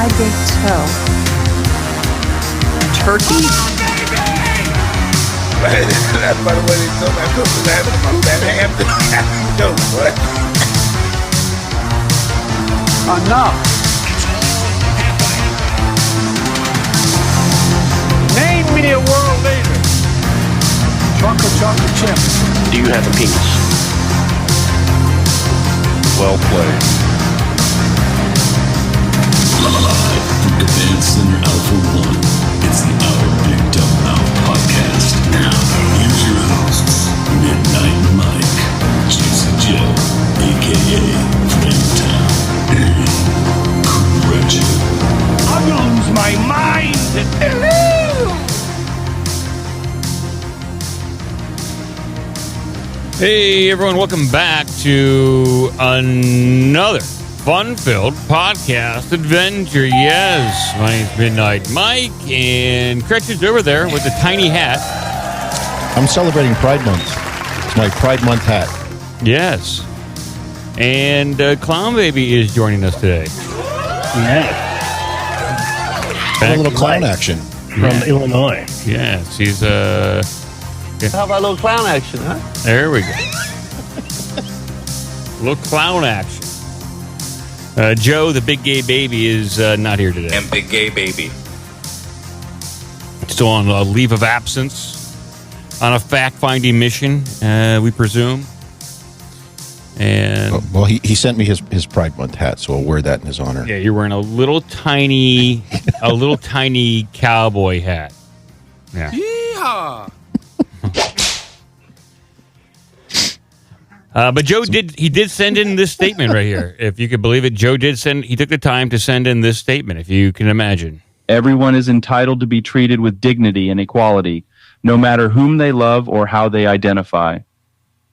my big toe. Turkey? That's by the way they told me I couldn't have it about that ham. Go, what? Enough. Name me a world leader. Chocolate chip. Do you have a penis? Well played. Live from Command Center Alpha 1, it's the Our Big Dumb Mouth podcast. Now, here's your hosts, Midnight Mike, Juicy Joe, a.k.a. Flametown, and Gretchen. I'm gonna lose my mind. Hey everyone, welcome back to another fun-filled podcast adventure. Yes, my name's Midnight Mike, and Gretchen's over there with a tiny hat. I'm celebrating Pride Month. It's my Pride Month hat. Yes. And Clown Baby is joining us today. A little clown action. From Illinois. Yes, he's How about a little clown action, huh? there we go. Little clown action. Joe, the big gay baby, is not here today. And big gay baby. Still on a leave of absence, on a fact-finding mission, we presume. And Well, he sent me his Pride Month hat, so I'll wear that in his honor. yeah, you're wearing a little tiny cowboy hat. Yeah. Yeehaw! But Joe did send in this statement right here. If you could believe it, he took the time to send in this statement, if you can imagine. Everyone is entitled to be treated with dignity and equality, no matter whom they love or how they identify.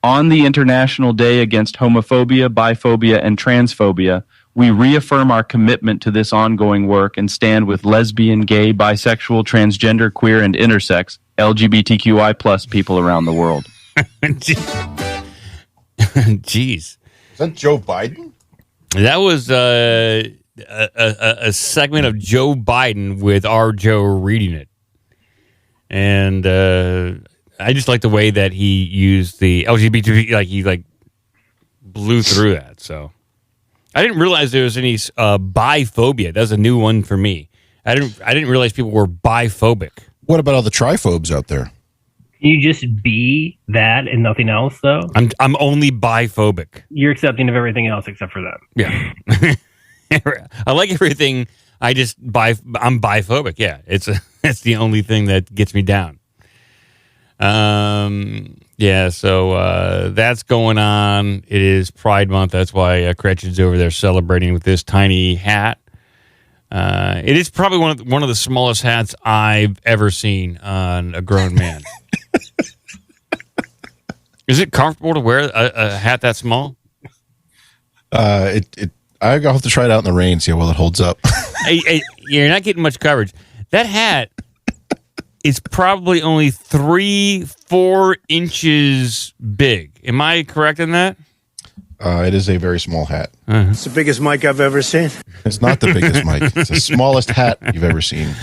On the International Day Against Homophobia, Biphobia, and Transphobia, we reaffirm our commitment to this ongoing work and stand with lesbian, gay, bisexual, transgender, queer, and intersex, LGBTQI+ people around the world. Jeez. Is that Joe Biden? That was a segment of Joe Biden with our Joe reading it. And I just like the way that he used the LGBT, he blew through that. So I didn't realize there was any biphobia. That's a new one for me. I didn't realize people were biphobic. What about all the triphobes out there? Can you just be that and nothing else, though? I'm only biphobic. You're accepting of everything else except for that. Yeah. I like everything. I'm biphobic. Yeah. It's the only thing that gets me down. Yeah, so that's going on. It is Pride Month. That's why Gretchen's over there celebrating with this tiny hat. It is probably one of the smallest hats I've ever seen on a grown man. Is it comfortable to wear a hat that small? I'll have to try it out in the rain, see how well it holds up. Hey, you're not getting much coverage. That hat is probably only 3-4 inches big. Am I correct in that? It is a very small hat. It's the biggest mic I've ever seen. It's not the biggest mic. It's the smallest hat you've ever seen.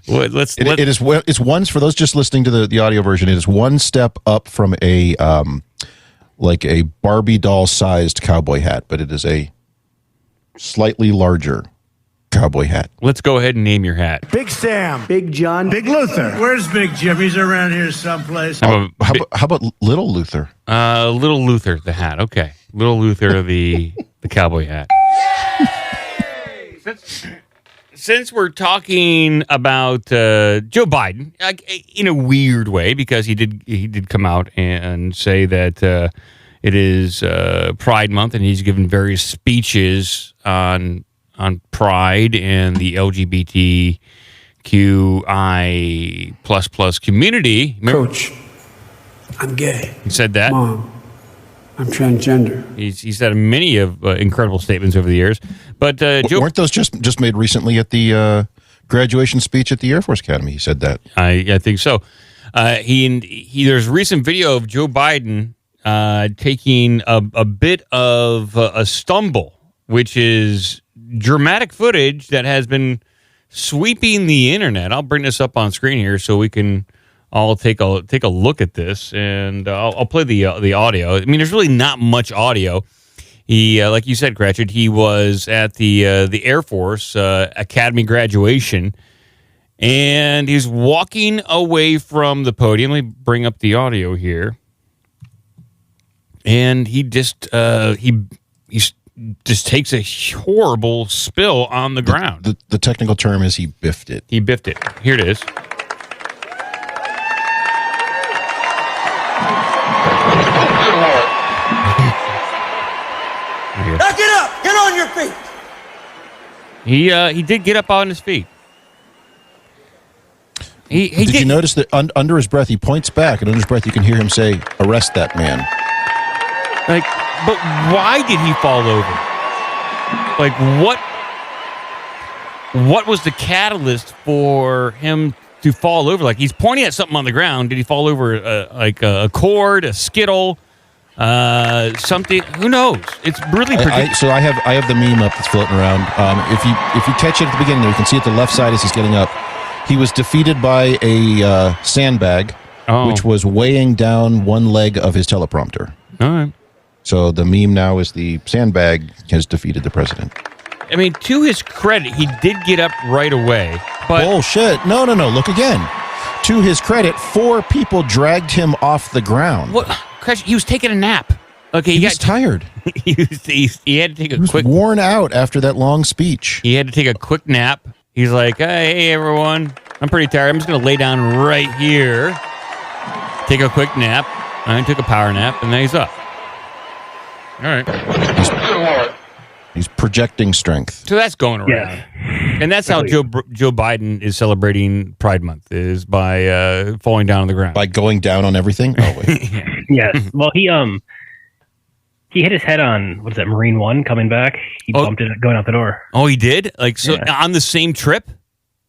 Well, It's one, for those just listening to the audio version, it is one step up from a Barbie doll sized cowboy hat, but it is a slightly larger cowboy hat. Let's go ahead and name your hat. Big Sam, Big John, Big Luther. Where's Big Jim? He's around here someplace. How about Little Luther? Little Luther, the hat. Okay. Little Luther, the cowboy hat. Since we're talking about Joe Biden, in a weird way, because he did come out and say that it is Pride Month, and he's given various speeches on Pride and the LGBTQI++ community. Remember? Coach, I'm gay. He said that. Mom, I'm transgender. He's said many of incredible statements over the years. But Joe, weren't those just made recently at the graduation speech at the Air Force Academy? He said that. I think so. There's a recent video of Joe Biden taking a bit of a stumble, which is dramatic footage that has been sweeping the internet. I'll bring this up on screen here so we can all take a look at this, and I'll play the audio. I mean, there's really not much audio. He, like you said, Cratchit, he was at the Air Force Academy graduation, and he's walking away from the podium. Let me bring up the audio here, and he just just takes a horrible spill on the ground. The technical term is he biffed it. He biffed it. Here it is. Now get up! Get on your feet! He did get up on his feet. Did you notice that under his breath he points back, and under his breath you can hear him say, "Arrest that man." Like, but why did he fall over? Like, what was the catalyst for him to fall over? Like, he's pointing at something on the ground. Did he fall over like a cord, a skittle, something? Who knows? It's really so I have the meme up that's floating around. If you catch it at the beginning there, you can see at the left side as he's getting up. He was defeated by a sandbag, which was weighing down one leg of his teleprompter. All right. So the meme now is the sandbag has defeated the president. I mean, to his credit, he did get up right away. But bullshit. No. Look again. To his credit, 4 people dragged him off the ground. What? He was taking a nap. Okay, he was tired. he had to take a quick. Worn out after that long speech. He had to take a quick nap. He's like, hey, everyone, I'm pretty tired. I'm just going to lay down right here, take a quick nap. I took a power nap, and then he's up. All right. He's projecting strength. So that's going around. Yes. And that's how Joe Biden is celebrating Pride Month, is by falling down on the ground. By going down on everything? Oh, wait. Yes. Well, he hit his head on, what is that, Marine One coming back? He bumped it going out the door. Oh, he did? Like, so on the same trip?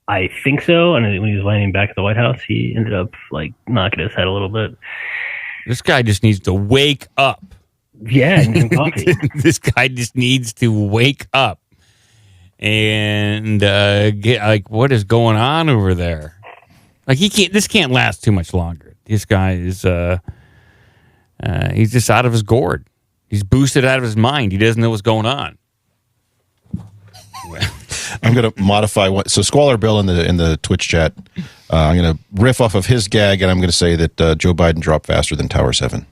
I think so. And when he was landing back at the White House, he ended up like knocking his head a little bit. This guy just needs to wake up. Yeah, and some coffee. This guy just needs to wake up and get like, what is going on over there? Like, this can't last too much longer. This guy is he's just out of his gourd. He's boosted out of his mind. He doesn't know what's going on. I'm going to modify what. So Squalor Bill in the Twitch chat. I'm going to riff off of his gag, and I'm going to say that Joe Biden dropped faster than Tower 7.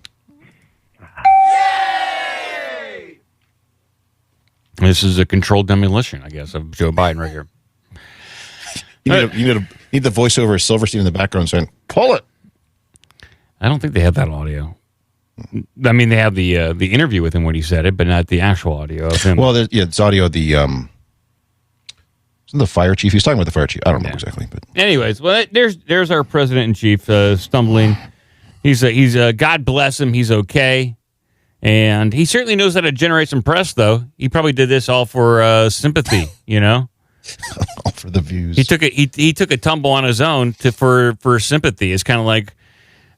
This is a controlled demolition, I guess, of Joe Biden right here. You need the voiceover of Silverstein in the background saying, "Pull it." I don't think they have that audio. I mean, they have the interview with him when he said it, but not the actual audio of him. Well, it's audio of the fire chief. He's talking about the fire chief. I don't know exactly, but anyways, well, there's our president in chief stumbling. He's God bless him. He's okay. And he certainly knows how to generate some press, though. He probably did this all for sympathy, you know, all for the views. He took a tumble on his own for sympathy. It's kind of like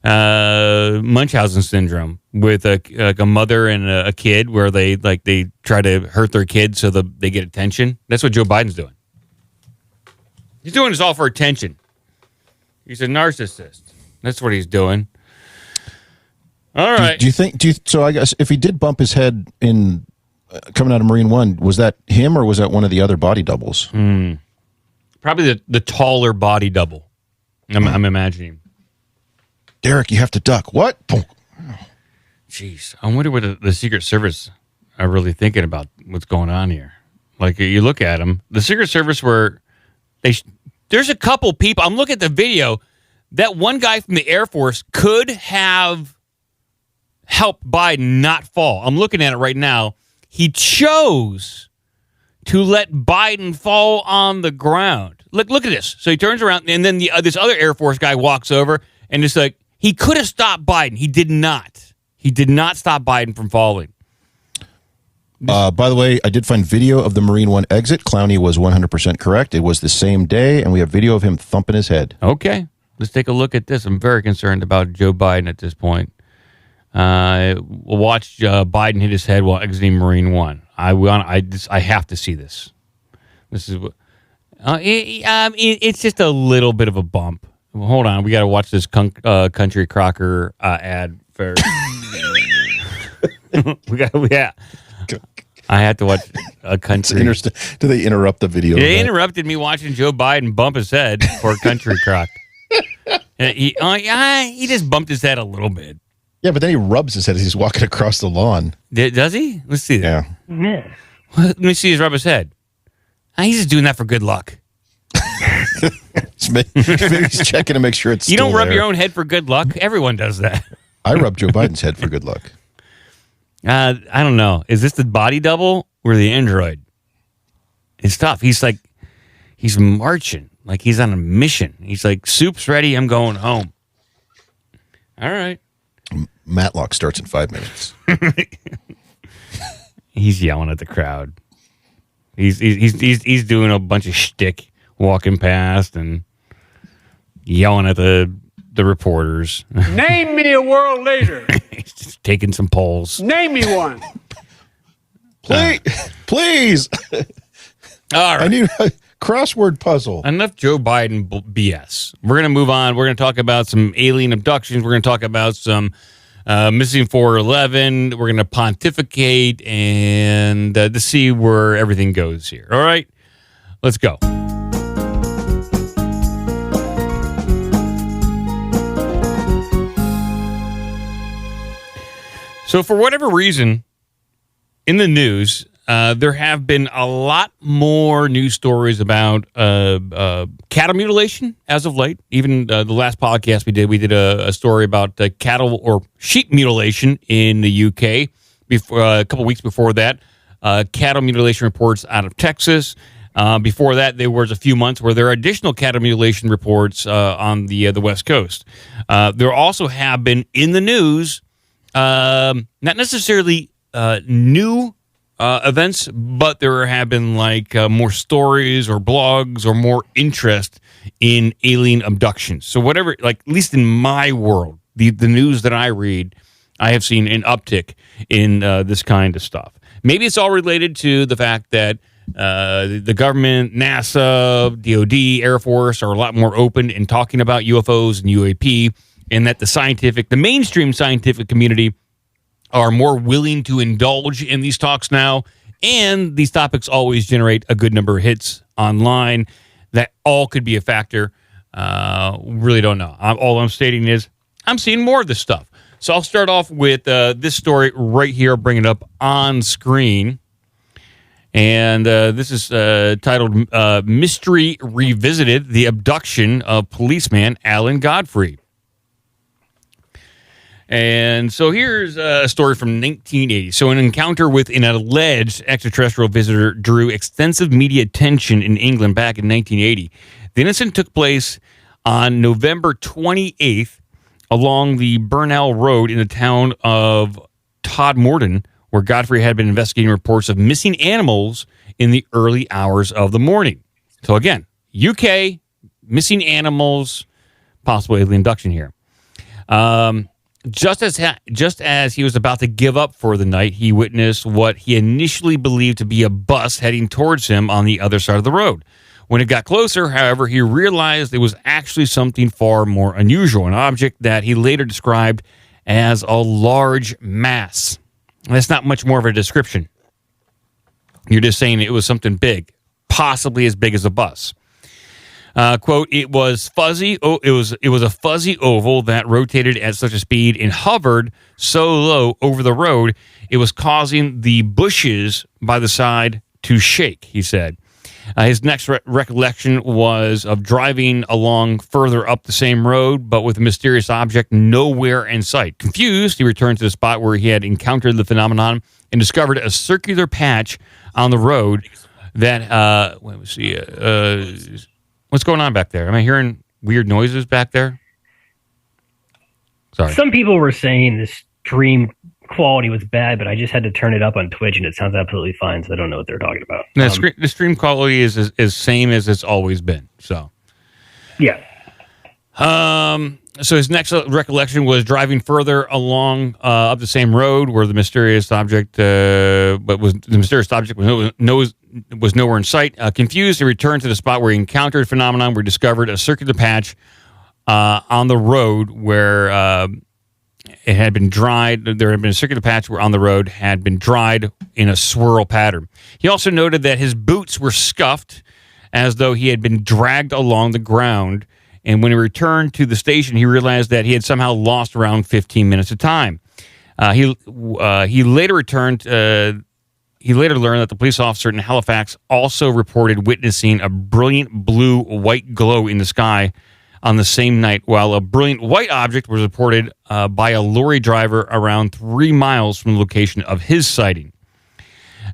Munchausen syndrome with a mother and a kid, where they try to hurt their kid so they get attention. That's what Joe Biden's doing. He's doing this all for attention. He's a narcissist. That's what he's doing. All right. So I guess if he did bump his head in coming out of Marine One, was that him or was that one of the other body doubles? Probably the taller body double. I'm imagining. Derek, you have to duck. What? Jeez. I wonder what the Secret Service are really thinking about what's going on here. Like, you look at them. The Secret Service there's a couple people. I'm looking at the video. That one guy from the Air Force could have helped Biden not fall. I'm looking at it right now. He chose to let Biden fall on the ground. Look at this. So he turns around, and then this other Air Force guy walks over, and it's like, he could have stopped Biden. He did not. He did not stop Biden from falling. By the way, I did find video of the Marine One exit. Clowney was 100% correct. It was the same day, and we have video of him thumping his head. Okay. Let's take a look at this. I'm very concerned about Joe Biden at this point. We'll watch Biden hit his head while exiting Marine One. I have to see this. This is what. It's just a little bit of a bump. Well, hold on, we got to watch this Country Crocker ad first. I had to watch a country. Do they interrupt the video? They interrupted me watching Joe Biden bump his head for Country Crock. He just bumped his head a little bit. Yeah, but then he rubs his head as he's walking across the lawn. Does he? Let's see that. Yeah. Let me see his rub his head. He's just doing that for good luck. Maybe he's checking to make sure it's. You don't rub there. your own head for good luck. Everyone does that. I rub Joe Biden's head for good luck. I don't know. Is this the body double or the android? It's tough. He's marching like he's on a mission. He's like, soup's ready. I'm going home. All right. Matlock starts in 5 minutes. He's yelling at the crowd. He's doing a bunch of shtick, walking past and yelling at the reporters. Name me a world leader. He's just taking some polls. Name me one. Please. All right. I need a crossword puzzle. Enough Joe Biden BS. We're going to move on. We're going to talk about some alien abductions. We're going to talk about some missing 411. We're going to pontificate and to see where everything goes here. All right, let's go. So for whatever reason, in the news, there have been a lot more news stories about cattle mutilation as of late. Even the last podcast we did a story about cattle or sheep mutilation in the UK. Before a couple weeks before that, cattle mutilation reports out of Texas. Before that, there was a few months where there are additional cattle mutilation reports on the West Coast. There also have been in the news, not necessarily new events, but there have been more stories or blogs or more interest in alien abductions. So whatever, at least in my world, the news that I read, I have seen an uptick in this kind of stuff. Maybe it's all related to the fact that the government, NASA, DOD, Air Force are a lot more open in talking about UFOs and UAP, and that the mainstream scientific community are more willing to indulge in these talks now, and these topics always generate a good number of hits online. That all could be a factor. Really don't know. All I'm stating is I'm seeing more of this stuff. So I'll start off with this story right here. I'll bring it up on screen. And this is titled Mystery Revisited, the Abduction of Policeman Alan Godfrey. And so here's a story from 1980. So an encounter with an alleged extraterrestrial visitor drew extensive media attention in England back in 1980. The incident took place on November 28th along the Burnell Road in the town of Todmorden, where Godfrey had been investigating reports of missing animals in the early hours of the morning. So again, UK, missing animals, possible alien abduction here. Just as he was about to give up for the night, he witnessed what he initially believed to be a bus heading towards him on the other side of the road. When it got closer, however, he realized it was actually something far more unusual, an object that he later described as a large mass. That's not much more of a description. You're just saying it was something big, possibly as big as a bus. Quote, it was fuzzy. It was a fuzzy oval that rotated at such a speed and hovered so low over the road, it was causing the bushes by the side to shake, he said. His next recollection was of driving along further up the same road, but with a mysterious object nowhere in sight. Confused, he returned to the spot where he had encountered the phenomenon and discovered a circular patch on the road that, what's going on back there? Am I hearing weird noises back there? Sorry. Some people were saying the stream quality was bad, but I just had to turn it up on Twitch, and it sounds absolutely fine, so I don't know what they're talking about. The stream quality is same as it's always been. So, yeah. So his next recollection was driving further along up the same road where the mysterious object, was nowhere in sight. Confused, he returned to the spot where he encountered phenomenon, where he discovered a circular patch on the road where it had been dried. There had been a circular patch where on the road had been dried in a swirl pattern. He also noted that his boots were scuffed as though he had been dragged along the ground. And when he returned to the station, he realized that he had somehow lost around 15 minutes of time. He later returned. He later learned that the police officer in Halifax also reported witnessing a brilliant blue-white glow in the sky on the same night, while a brilliant white object was reported by a lorry driver around 3 miles from the location of his sighting.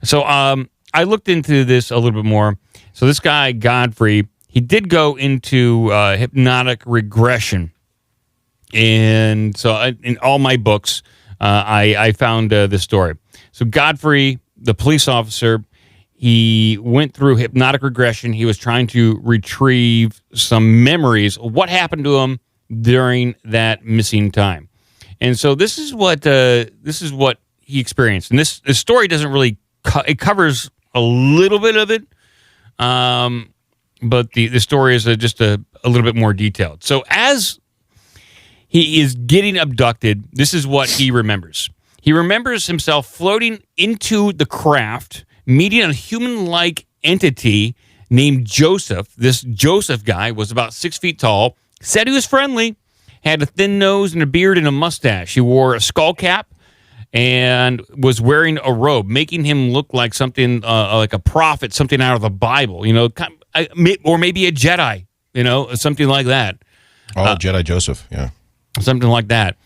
So I looked into this a little bit more. So this guy, Godfrey, he did go into hypnotic regression. And so in all my books, I found this story. So Godfrey, the police officer, he went through hypnotic regression. He was trying to retrieve some memories of what happened to him during that missing time. And so this is what he experienced. And this story doesn't really it covers a little bit of it. But the story is just a little bit more detailed. So as he is getting abducted, this is what he remembers. He remembers himself floating into the craft, meeting a human-like entity named Joseph. This Joseph guy was about 6 feet tall, said he was friendly, had a thin nose and a beard and a mustache. He wore a skull cap and was wearing a robe, making him look like something like a prophet, something out of the Bible, or maybe a Jedi, something like that. Oh, Jedi Joseph, yeah. Something like that.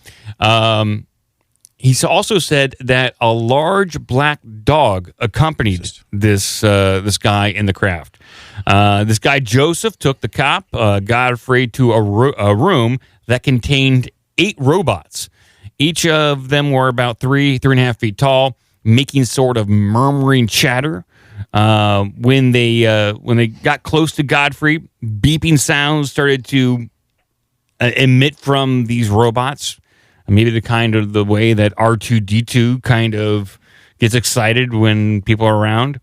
He also said that a large black dog accompanied this guy in the craft. This guy Joseph took the cop Godfrey to a room that contained 8 robots. Each of them were about 3.5 feet tall, making sort of murmuring chatter. When they got close to Godfrey, beeping sounds started to emit from these robots. Maybe the way that R2-D2 kind of gets excited when people are around.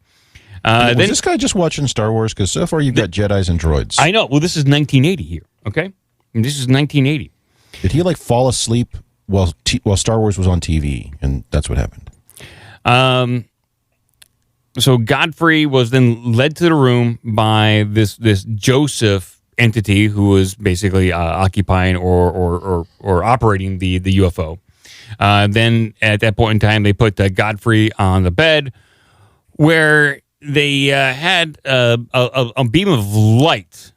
Was this guy just watching Star Wars? Because so far you've got Jedis and droids. I know. Well, this is 1980 here, okay? And this is 1980. Did he fall asleep while Star Wars was on TV? And that's what happened. So Godfrey was then led to the room by this Joseph entity who was basically occupying or operating the UFO. Then at that point in time, they put Godfrey on the bed, where they had a beam of light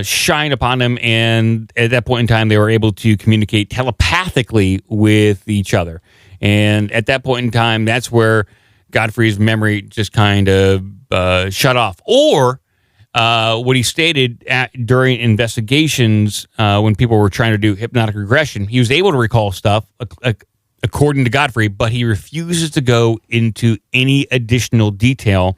shine upon him, and at that point in time, they were able to communicate telepathically with each other. And at that point in time, that's where Godfrey's memory just kind of shut off. Or what he stated during investigations when people were trying to do hypnotic regression, he was able to recall stuff according to Godfrey, but he refuses to go into any additional detail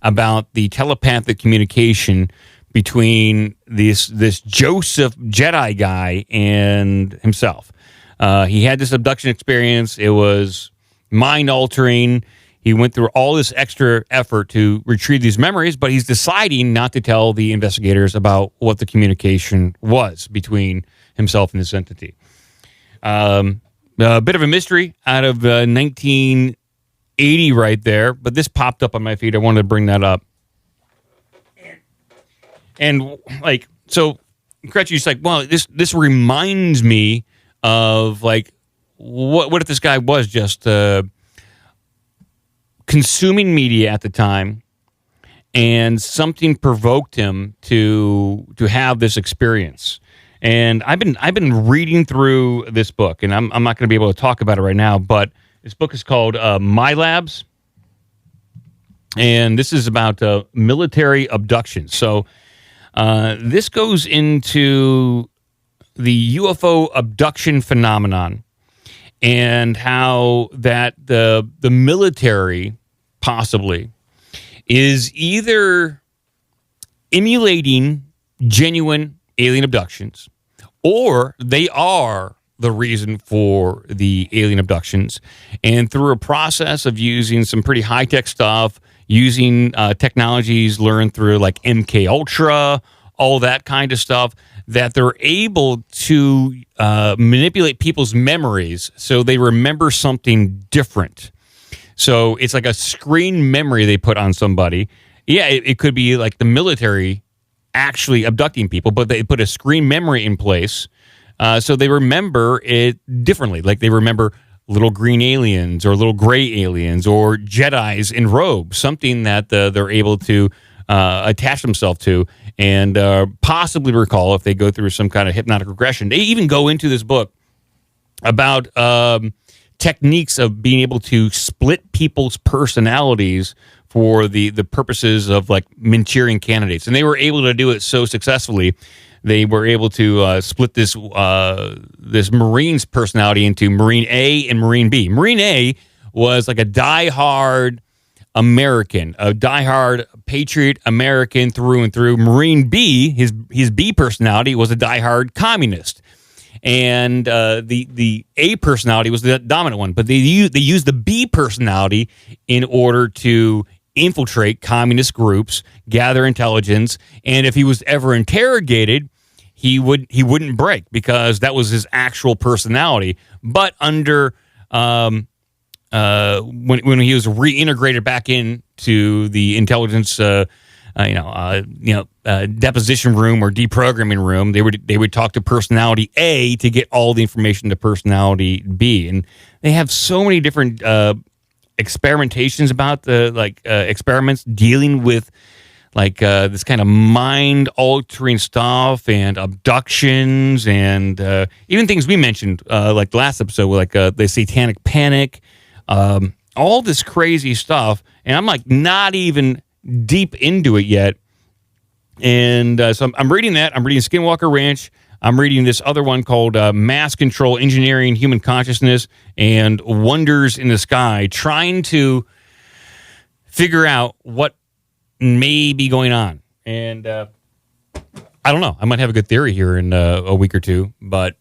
about the telepathic communication between this Joseph Jedi guy and himself. He had this abduction experience. It was mind-altering. He went through all this extra effort to retrieve these memories, but he's deciding not to tell the investigators about what the communication was between himself and this entity. A bit of a mystery out of 1980 right there, but this popped up on my feed. I wanted to bring that up. And so Gretchen's like, well, this reminds me of what if this guy was just consuming media at the time, and something provoked him to have this experience. And I've been reading through this book, and I'm not going to be able to talk about it right now, but this book is called My Labs, and this is about military abduction. So this goes into the UFO abduction phenomenon, and how that the military possibly is either emulating genuine alien abductions, or they are the reason for the alien abductions. And through a process of using some pretty high-tech stuff, using technologies learned through like MK Ultra, all that kind of stuff, that they're able to manipulate people's memories so they remember something different. So it's like a screen memory they put on somebody. Yeah, it could be like the military actually abducting people, but they put a screen memory in place so they remember it differently. Like they remember little green aliens or little gray aliens or Jedis in robes, something that they're able to attach themselves to and possibly recall if they go through some kind of hypnotic regression. They even go into this book about techniques of being able to split people's personalities for the purposes of like Manchurian candidates. And they were able to do it so successfully. They were able to split this Marine's personality into Marine A and Marine B. Marine A was like a diehard American, a diehard patriot American through and through. Marine B, his B personality was a diehard communist. And the A personality was the dominant one, but they used the B personality in order to infiltrate communist groups, gather intelligence, and if he was ever interrogated, he wouldn't break because that was his actual personality. But under when he was reintegrated back into the intelligence deposition room or deprogramming room, they would talk to personality A to get all the information to personality B. And they have so many different experimentations about experiments dealing with this kind of mind altering stuff and abductions and even things we mentioned like last episode, like the satanic panic, all this crazy stuff. And I'm like not even deep into it yet. And so I'm reading that. I'm reading Skinwalker Ranch. I'm reading this other one called Mass Control, Engineering, Human Consciousness, and Wonders in the Sky, trying to figure out what may be going on. And I don't know. I might have a good theory here in a week or two. But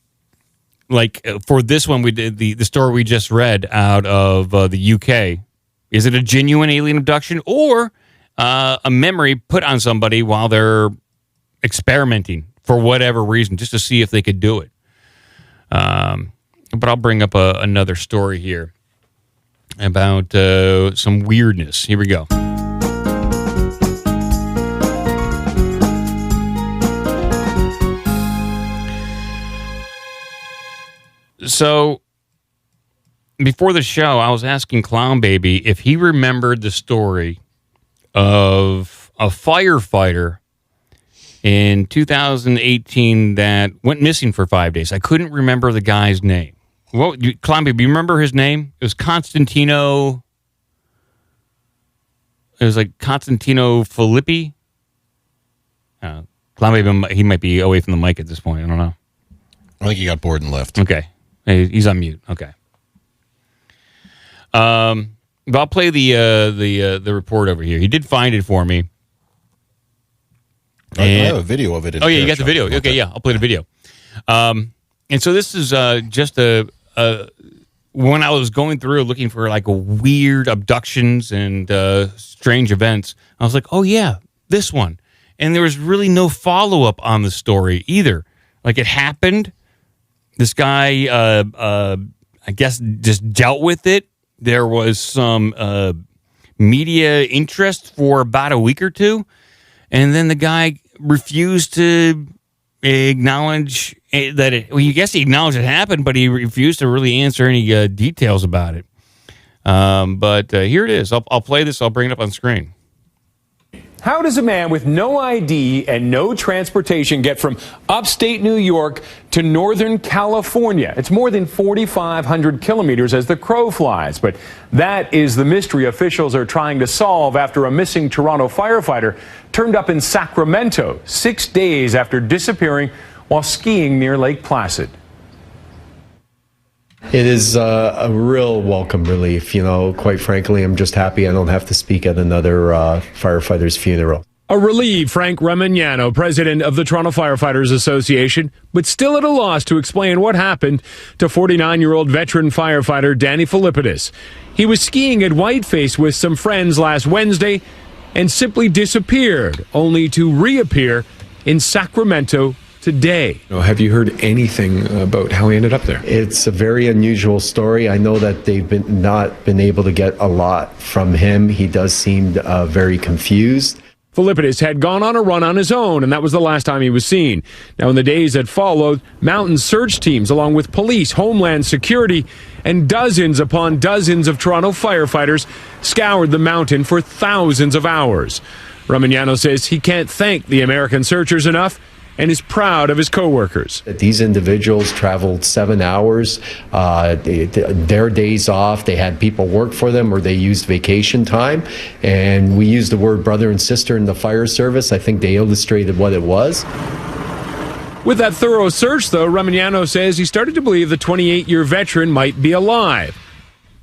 like for this one, we did the story we just read out of the UK. Is it a genuine alien abduction or a memory put on somebody while they're experimenting for whatever reason, just to see if they could do it? But I'll bring up another story here about some weirdness. Here we go. So before the show, I was asking Clown Baby if he remembered the story of a firefighter in 2018 that went missing for 5 days. I couldn't remember the guy's name. Clown Baby, you remember his name? It was Constantino. It was like Constantino Filippi. Clown Baby, he might be away from the mic at this point. I don't know. I think he got bored and left. Okay. He's on mute. Okay. But I'll play the report over here. He did find it for me. I have a video of it. Oh yeah, you got the video. Okay, yeah, I'll play the video. And so this is just when I was going through looking for like weird abductions and strange events, I was like, oh yeah, this one. And there was really no follow up on the story either. Like it happened. This guy, I guess, just dealt with it. There was some media interest for about a week or two, and then the guy refused to acknowledge that it. Well, I guess he acknowledged it happened, but he refused to really answer any details about it. But here it is. I'll play this. I'll bring it up on screen. How does a man with no ID and no transportation get from upstate New York to Northern California? It's more than 4,500 kilometers as the crow flies. But that is the mystery officials are trying to solve after a missing Toronto firefighter turned up in Sacramento 6 days after disappearing while skiing near Lake Placid. It is a real welcome relief. You know, quite frankly, I'm just happy I don't have to speak at another firefighter's funeral. A relieved Frank Remignano, president of the Toronto Firefighters Association, but still at a loss to explain what happened to 49-year-old veteran firefighter Danny Philippidis. He was skiing at Whiteface with some friends last Wednesday and simply disappeared, only to reappear in Sacramento today. Have you heard anything about how he ended up there? It's a very unusual story. I know that they've not been able to get a lot from him. He does seem very confused. Philippidis had gone on a run on his own, and that was the last time he was seen. Now, in the days that followed, mountain search teams, along with police, Homeland Security, and dozens upon dozens of Toronto firefighters scoured the mountain for thousands of hours. Remignano says he can't thank the American searchers enough and is proud of his coworkers. These individuals traveled 7 hours. Their days off, they had people work for them or they used vacation time. And we used the word brother and sister in the fire service. I think they illustrated what it was. With that thorough search, though, Remignano says he started to believe the 28-year veteran might be alive.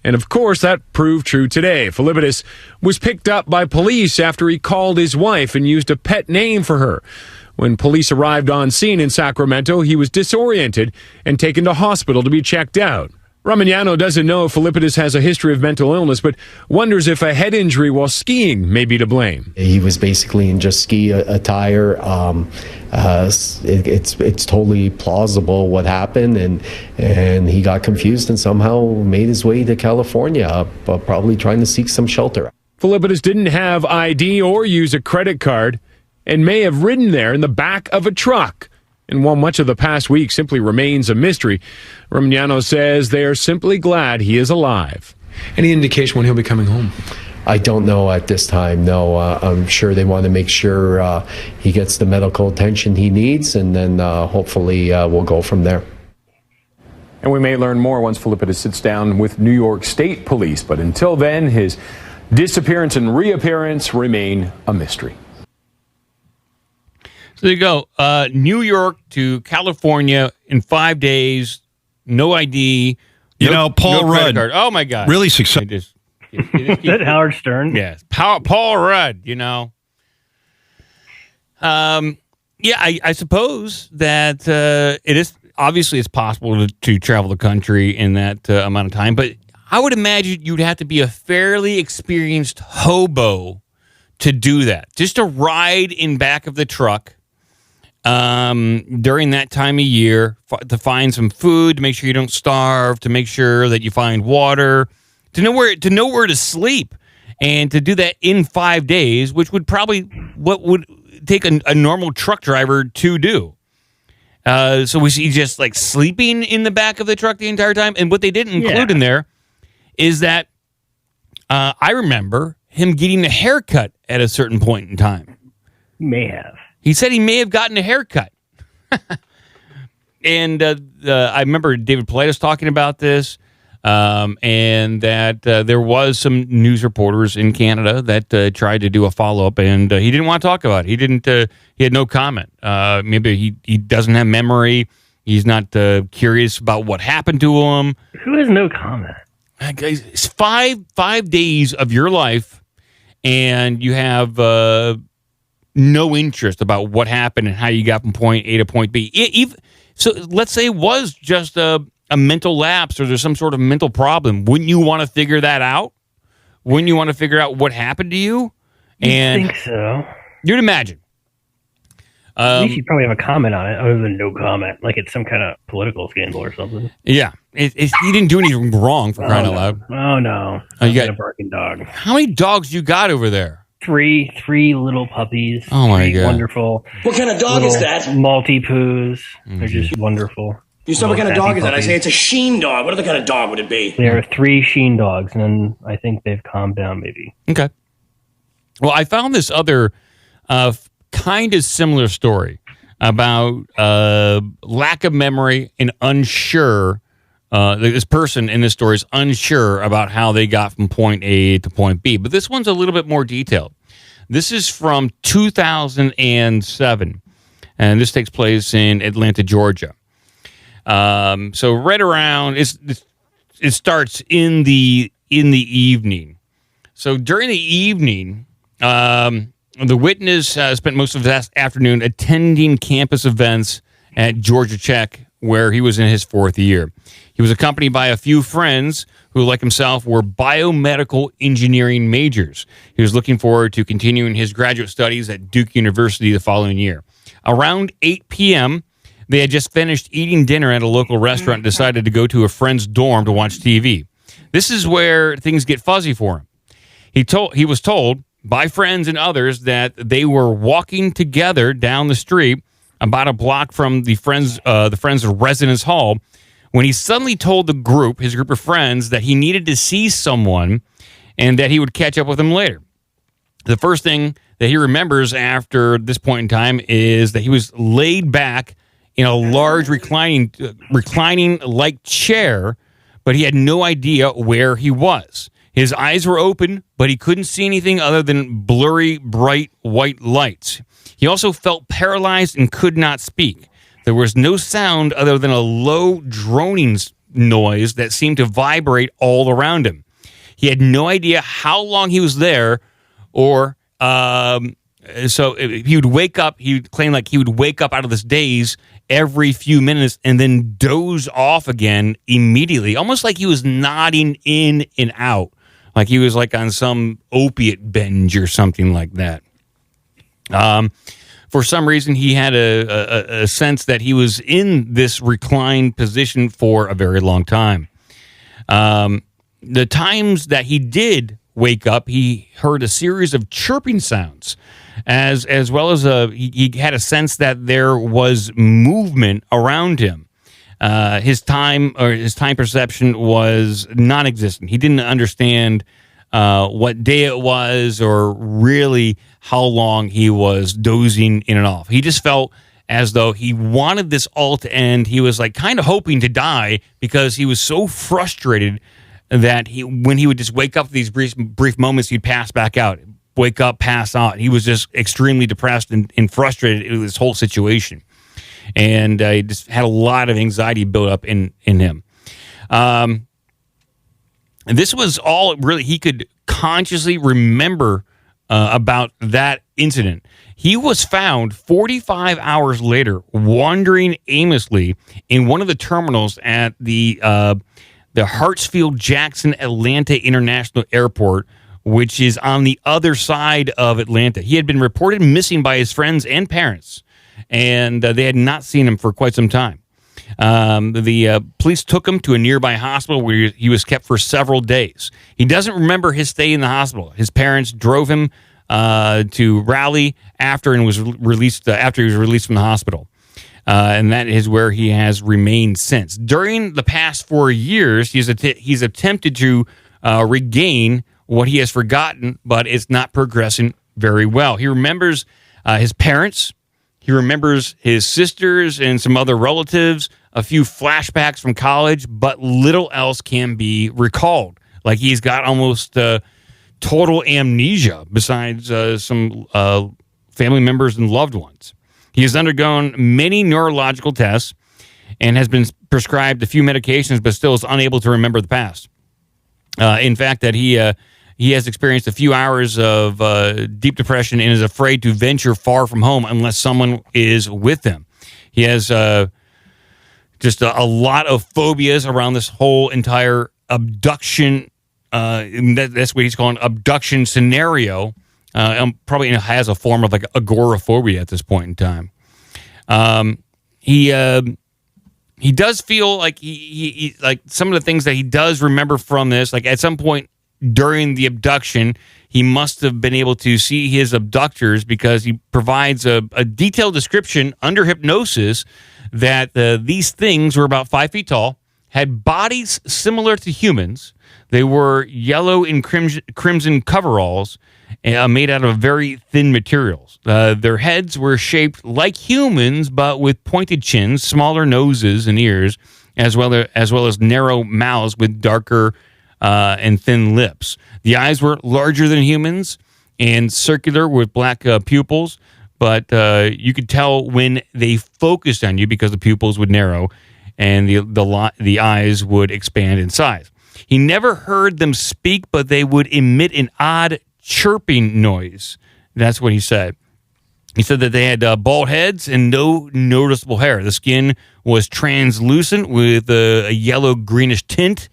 And of course, that proved true today. Philippidis was picked up by police after he called his wife and used a pet name for her. When police arrived on scene in Sacramento, he was disoriented and taken to hospital to be checked out. Remignano doesn't know if Philippidis has a history of mental illness, but wonders if a head injury while skiing may be to blame. He was basically in just ski attire. It's totally plausible what happened, and he got confused and somehow made his way to California, probably trying to seek some shelter. Philippidis didn't have ID or use a credit card, and may have ridden there in the back of a truck. And while much of the past week simply remains a mystery, Remignano says they are simply glad he is alive. Any indication when he'll be coming home? I don't know at this time, no. I'm sure they want to make sure he gets the medical attention he needs, and then hopefully we'll go from there. And we may learn more once Philippidis sits down with New York State Police. But until then, his disappearance and reappearance remain a mystery. So there you go. New York to California in 5 days. No ID. Paul Rudd. Card. Oh, my God. Really successful. Is that Howard Stern? Yes. Paul Rudd, I suppose that it is obviously it's possible to travel the country in that amount of time, but I would imagine you'd have to be a fairly experienced hobo to do that. Just to ride in back of the truck during that time of year, to find some food, to make sure you don't starve, to make sure that you find water, to know where to sleep, and to do that in 5 days, which would probably what would take a normal truck driver to do. So was he just like sleeping in the back of the truck the entire time? And what they didn't include in there is that I remember him getting a haircut at a certain point in time. May have. He said he may have gotten a haircut. And I remember David Paulides talking about this, and that there was some news reporters in Canada that tried to do a follow-up, and he didn't want to talk about it. He didn't. He had no comment. Maybe he doesn't have memory. He's not curious about what happened to him. Who has no comment? Guys, it's 5 days of your life, and you have no interest about what happened and how you got from point A to point B. So let's say it was just a mental lapse or there's some sort of mental problem. Wouldn't you want to figure that out? Wouldn't you want to figure out what happened to you? I think so. You'd imagine. At least you'd probably have a comment on it, other than no comment, like it's some kind of political scandal or something. Yeah. He didn't do anything wrong, for crying out loud. Oh, no. You got a barking dog. How many dogs you got over there? Three little puppies. Oh, my God. Wonderful. What kind of dog is that? Maltipoo. They're just wonderful. You said, what kind of dog is that? I say it's a Sheen dog. What other kind of dog would it be? There are 3 Sheen dogs, and then I think they've calmed down, maybe. Okay. Well, I found this other kind of similar story about lack of memory and unsure. This person in this story is unsure about how they got from point A to point B. But this one's a little bit more detailed. This is from 2007, and this takes place in Atlanta, Georgia. So right around it starts in the evening. So during the evening, The witness spent most of the afternoon attending campus events at Georgia Tech, where he was in his 4th year. He was accompanied by a few friends who, like himself, were biomedical engineering majors. He was looking forward to continuing his graduate studies at Duke University the following year. Around 8 p.m., they had just finished eating dinner at a local restaurant and decided to go to a friend's dorm to watch TV. This is where things get fuzzy for him. He was told by friends and others that they were walking together down the street about a block from the friend's residence hall when he suddenly told his group of friends, that he needed to see someone and that he would catch up with them later. The first thing that he remembers after this point in time is that he was laid back in a large reclining like chair, but he had no idea where he was. His eyes were open, but he couldn't see anything other than blurry, bright white lights. He also felt paralyzed and could not speak. There was no sound other than a low droning noise that seemed to vibrate all around him. He had no idea how long he was there, or so he would wake up. He would claim like he would wake up out of this daze every few minutes and then doze off again immediately, almost like he was nodding in and out, like he was like on some opiate binge or something like that. For some reason, he had a sense that he was in this reclined position for a very long time. The times that he did wake up, he heard a series of chirping sounds, as well as he had a sense that there was movement around him. His time perception was non-existent. He didn't understand what day it was or really how long he was dozing in and off. He just felt as though he wanted this all to end. He was like kind of hoping to die because he was so frustrated that when he would just wake up for these brief moments, he'd pass back out, wake up, pass out. He was just extremely depressed and frustrated with this whole situation. And he just had a lot of anxiety built up in him. And this was all really he could consciously remember about that incident. He was found 45 hours later wandering aimlessly in one of the terminals at the Hartsfield-Jackson Atlanta International Airport, which is on the other side of Atlanta. He had been reported missing by his friends and parents, and they had not seen him for quite some time. The police took him to a nearby hospital where he was kept for several days. He doesn't remember his stay in the hospital. His parents drove him to Raleigh after he was released from the hospital. And that is where he has remained since. During the past 4 years, he's attempted to regain what he has forgotten, but it's not progressing very well. He remembers his parents. He remembers his sisters and some other relatives, a few flashbacks from college, but little else can be recalled. Like he's got almost total amnesia besides some family members and loved ones. He has undergone many neurological tests and has been prescribed a few medications, but still is unable to remember the past. In fact, that he has experienced a few hours of deep depression and is afraid to venture far from home unless someone is with him. He has just a lot of phobias around this whole entire abduction. That's what he's calling abduction scenario. Probably has a form of like agoraphobia at this point in time. He does feel like he like some of the things that he does remember from this. Like at some point during the abduction, he must have been able to see his abductors because he provides a detailed description under hypnosis that these things were about 5 feet tall, had bodies similar to humans. They were yellow and crimson coveralls made out of very thin materials. Their heads were shaped like humans, but with pointed chins, smaller noses and ears, as well as narrow mouths with darker and thin lips. The eyes were larger than humans and circular with black pupils, but you could tell when they focused on you because the pupils would narrow and the eyes would expand in size. He never heard them speak, but they would emit an odd chirping noise That's what he said. He said that they had bald heads and no noticeable hair. The skin was translucent with a yellow-greenish tint.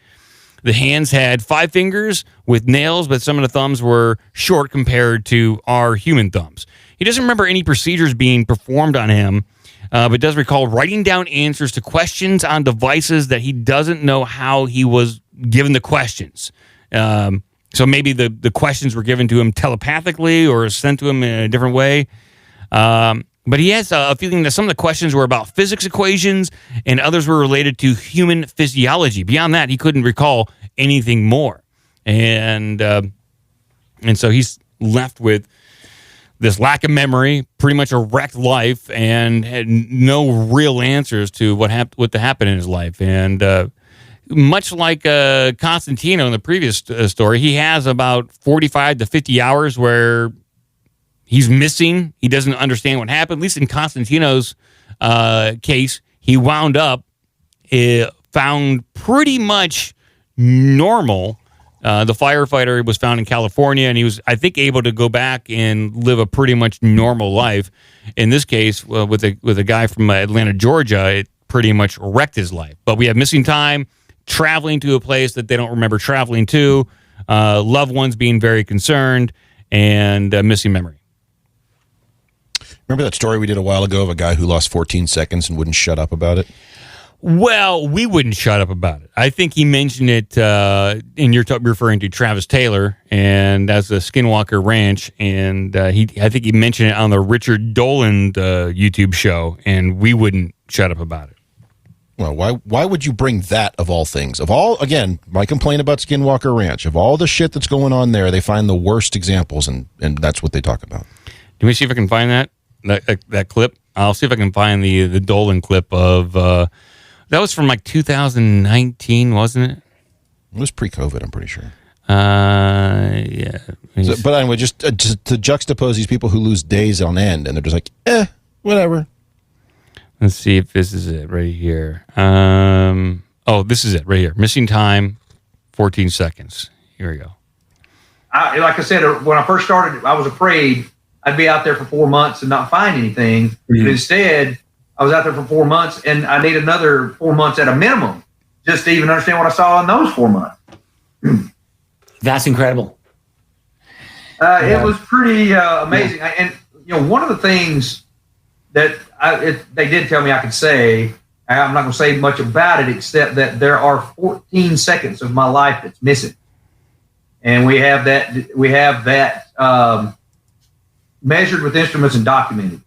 The hands had 5 fingers with nails, but some of the thumbs were short compared to our human thumbs. He doesn't remember any procedures being performed on him, but does recall writing down answers to questions on devices that he doesn't know how he was given the questions. So maybe the questions were given to him telepathically or sent to him in a different way. But he has a feeling that some of the questions were about physics equations and others were related to human physiology. Beyond that, he couldn't recall anything more. And so he's left with this lack of memory, pretty much a wrecked life, and had no real answers to what happened in his life. And much like Constantino in the previous story, he has about 45 to 50 hours where he's missing. He doesn't understand what happened. At least in Constantino's case, he wound up found pretty much normal. The firefighter was found in California, and he was, I think, able to go back and live a pretty much normal life. In this case, with a guy from Atlanta, Georgia, it pretty much wrecked his life. But we have missing time, traveling to a place that they don't remember traveling to, loved ones being very concerned, and missing memory. Remember that story we did a while ago of a guy who lost 14 seconds and wouldn't shut up about it? Well, we wouldn't shut up about it. I think he mentioned it, and you're referring to Travis Taylor, and that's the Skinwalker Ranch, and I think he mentioned it on the Richard Dolan YouTube show, and we wouldn't shut up about it. Well, why would you bring that of all things? Of all, again, my complaint about Skinwalker Ranch, of all the shit that's going on there, they find the worst examples, and that's what they talk about. Let me see if I can find that clip. I'll see if I can find the Dolan clip of that was from like 2019, wasn't it? It was pre-COVID, I'm pretty sure. Yeah. So, but anyway, just to juxtapose these people who lose days on end, and they're just like, whatever. Let's see if this is it right here. This is it right here. Missing time, 14 seconds. Here we go. Like I said, when I first started, I was afraid I'd be out there for 4 months and not find anything. Mm-hmm. But instead, I was out there for 4 months, and I need another 4 months at a minimum just to even understand what I saw in those 4 months. That's incredible. It was pretty amazing. And one of the things that they did tell me I could say, I'm not going to say much about it except that there are 14 seconds of my life that's missing, and we have that measured with instruments and documented.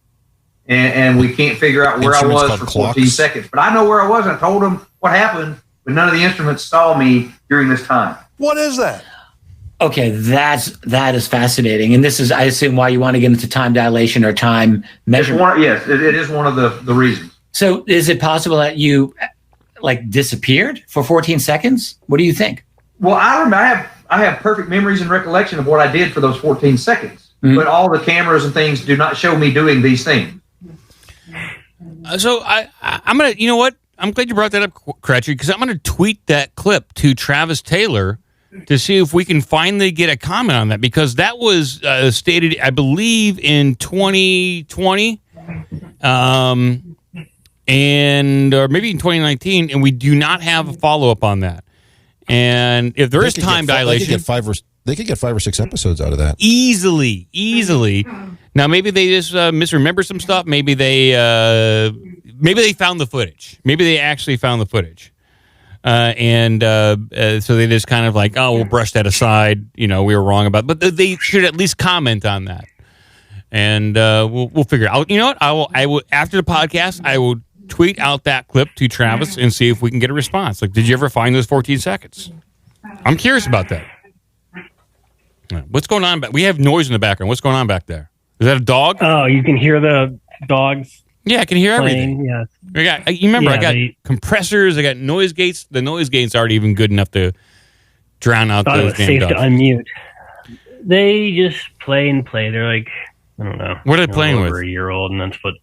And we can't figure out where I was for 14 seconds. But I know where I was, and I told them what happened, but none of the instruments saw me during this time. What is that? Okay, that is fascinating. And this is, I assume, why you want to get into time dilation or time measurement. Yes, it is one of the reasons. So is it possible that you disappeared for 14 seconds? What do you think? Well, I remember I have perfect memories and recollection of what I did for those 14 seconds. Mm-hmm. But all the cameras and things do not show me doing these things. So I'm going to, you know what? I'm glad you brought that up, Kretschy, because I'm going to tweet that clip to Travis Taylor to see if we can finally get a comment on that, because that was stated, I believe, in 2020 or maybe in 2019, and we do not have a follow-up on that. And if there is time dilation... They could get 5 or 6 episodes out of that. Easily. Now, maybe they just misremember some stuff. Maybe they found the footage. Maybe they actually found the footage. So they just kind of like, we'll brush that aside. We were wrong about it. But they should at least comment on that. And we'll figure it out. You know what? I will after the podcast, I will tweet out that clip to Travis and see if we can get a response. Like, did you ever find those 14 seconds? I'm curious about that. What's going on? We have noise in the background. What's going on back there? Is that a dog? Oh, you can hear the dogs. Yeah, I can hear playing, everything. Yeah. I got compressors. I got noise gates. The noise gates aren't even good enough to drown out those damn dogs. Safe to unmute. They just play and play. They're like, I don't know. What are they playing with? Over a year old, and that's what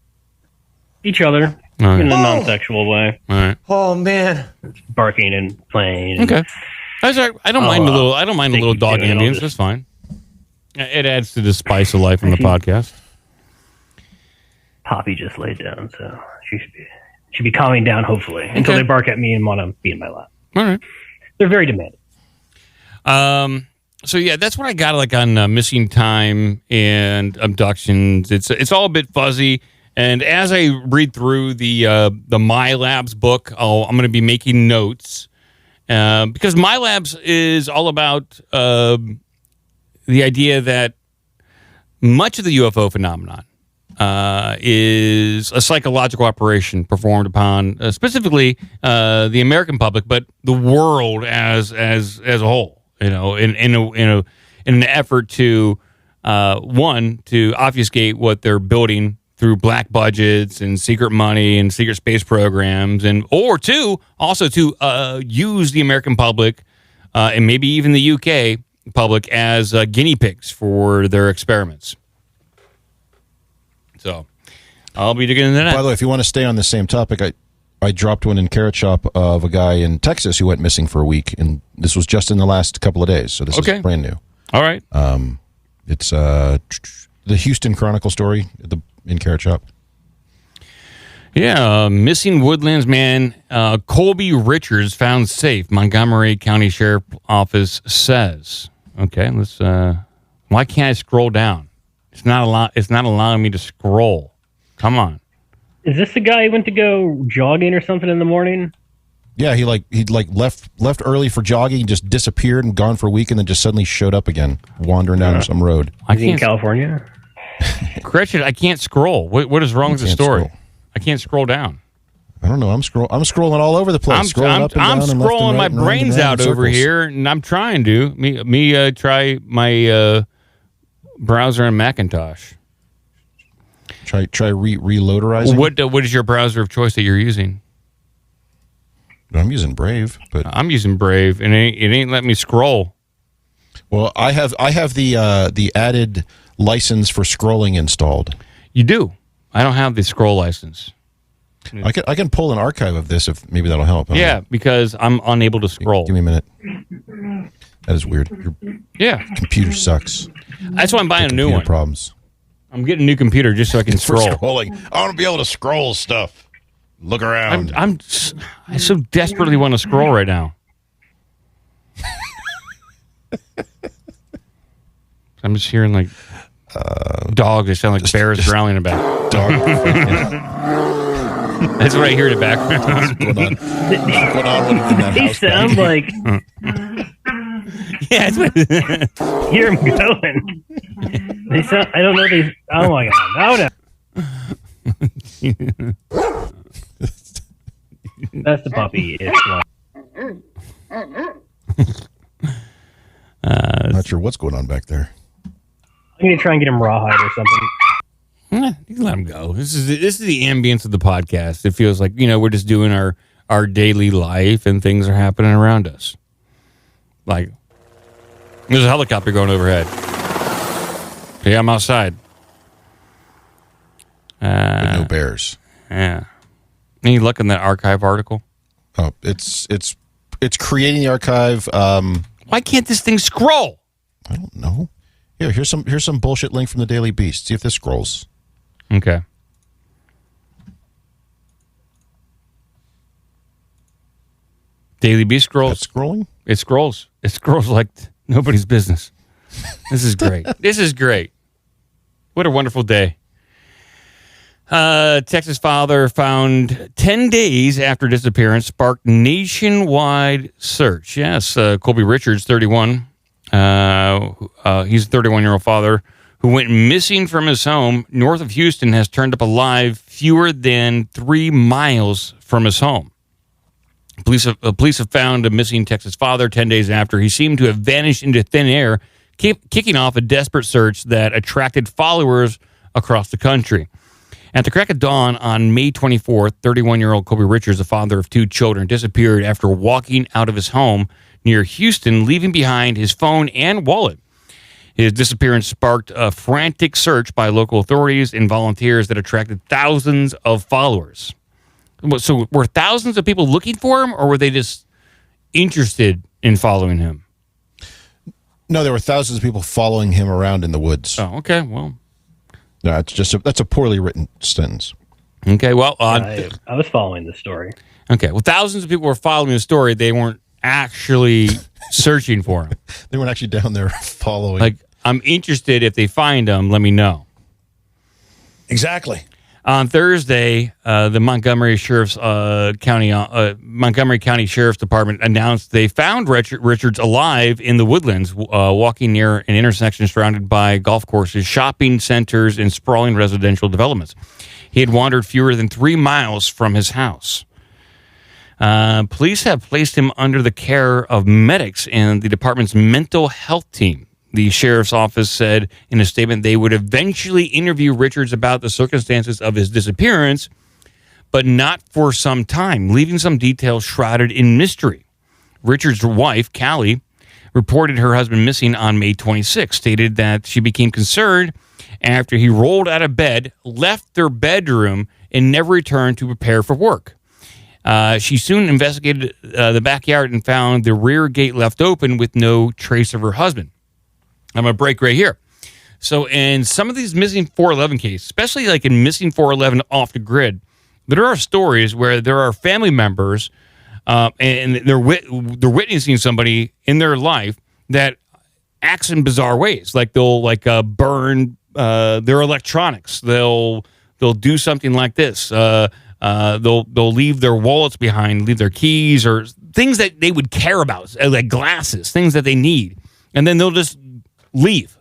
each other in a non-sexual way. All right. Oh man, barking and playing. Okay. I don't mind a little dog ambience. That's fine. It adds to the spice of life on the podcast. Poppy just laid down, so she should be calming down, hopefully, until they bark at me and want to be in my lap. All right. They're very demanding. So yeah, that's what I got like on missing time and abductions. It's all a bit fuzzy, and as I read through the My Labs book, I'm going to be making notes because My Labs is all about the idea that much of the UFO phenomenon is a psychological operation performed upon specifically the American public, but the world as a whole. You know, in an effort to to obfuscate what they're building through black budgets and secret money and secret space programs, or two, also to use the American public and maybe even the UK public as guinea pigs for their experiments. So I'll be digging into that. By the way, if you want to stay on the same topic, I dropped one in Carrot Shop of a guy in Texas who went missing for a week, and this was just in the last couple of days, so this is brand new. All right. It's the Houston Chronicle story in Carrot Shop. Yeah, missing Woodlands man Colby Richards found safe, Montgomery County Sheriff Office says. Okay, let's. Why can't I scroll down? It's not allowing me to scroll. Come on. Is this the guy who went to go jogging or something in the morning? Yeah, he left early for jogging, just disappeared and gone for a week, and then just suddenly showed up again, wandering down some road. Is he in California? Gretchen, I can't scroll. What is wrong with the story? Scroll. I can't scroll down. I don't know. I'm scrolling all over the place. I'm scrolling my brains out over here, and I'm trying to. Try my browser on Macintosh. Try reloaderizing. What is your browser of choice that you're using? I'm using Brave, but I'm using Brave, and it ain't letting me scroll. Well, I have the added license for scrolling installed. You do. I don't have the scroll license. I can pull an archive of this if maybe that'll help. Yeah, because I'm unable to scroll. Give me a minute. That is weird. Your computer sucks. That's why I'm buying a new one. Problems. I'm getting a new computer just so I can scroll. Scrolling. I want to be able to scroll stuff. Look around. I so desperately want to scroll right now. I'm just hearing like dogs. They sound like bears growling about. Dog. That's what I hear in the background. What's going on in that They house sound like. Yeah, hear them going. They sound. I don't know. Oh my god! No. That's the puppy. I'm not sure what's going on back there. I'm gonna try and get him rawhide or something. You can let him go. This is the ambience of the podcast. It feels like we're just doing our daily life and things are happening around us. Like there's a helicopter going overhead. Yeah, I'm outside. With no bears. Yeah. Any luck in that archive article? Oh, it's creating the archive. Why can't this thing scroll? I don't know. Here's some bullshit link from the Daily Beast. See if this scrolls. Okay. Daily Beast scrolls. That's scrolling? It scrolls. It scrolls like nobody's business. This is great. This is great. What a wonderful day. Texas father found 10 days after disappearance sparked nationwide search. Yes, Colby Richards, 31. He's a 31-year-old father who went missing from his home north of Houston, has turned up alive fewer than 3 miles from his home. Police have found a missing Texas father 10 days after he seemed to have vanished into thin air, kicking off a desperate search that attracted followers across the country. At the crack of dawn on May 24th, 31-year-old Colby Richards, the father of 2 children, disappeared after walking out of his home near Houston, leaving behind his phone and wallet. His disappearance sparked a frantic search by local authorities and volunteers that attracted thousands of followers. So were thousands of people looking for him, or were they just interested in following him? No, there were thousands of people following him around in the woods. Oh, okay. Well, no, it's just that's a poorly written sentence. Okay, well, I was following the story. Okay, well, thousands of people were following the story. They weren't actually searching for him. They weren't actually down there following. Like, I'm interested. If they find him, let me know. Exactly. On Thursday, the Montgomery County Sheriff's Department announced they found Richards alive in the woodlands, walking near an intersection surrounded by golf courses, shopping centers, and sprawling residential developments. He had wandered fewer than 3 miles from his house. Police have placed him under the care of medics and the department's mental health team. The sheriff's office said in a statement they would eventually interview Richards about the circumstances of his disappearance, but not for some time, leaving some details shrouded in mystery. Richards' wife, Callie, reported her husband missing on May 26, stated that she became concerned after he rolled out of bed, left their bedroom, and never returned to prepare for work. She soon investigated the backyard and found the rear gate left open with no trace of her husband. I'm going to break right here. So in some of these missing 411 cases, especially like in missing 411 off the grid, there are stories where there are family members and they're witnessing somebody in their life that acts in bizarre ways. Like they'll burn their electronics. They'll do something like this. They'll leave their wallets behind, leave their keys or things that they would care about, like glasses, things that they need. And then they'll just leave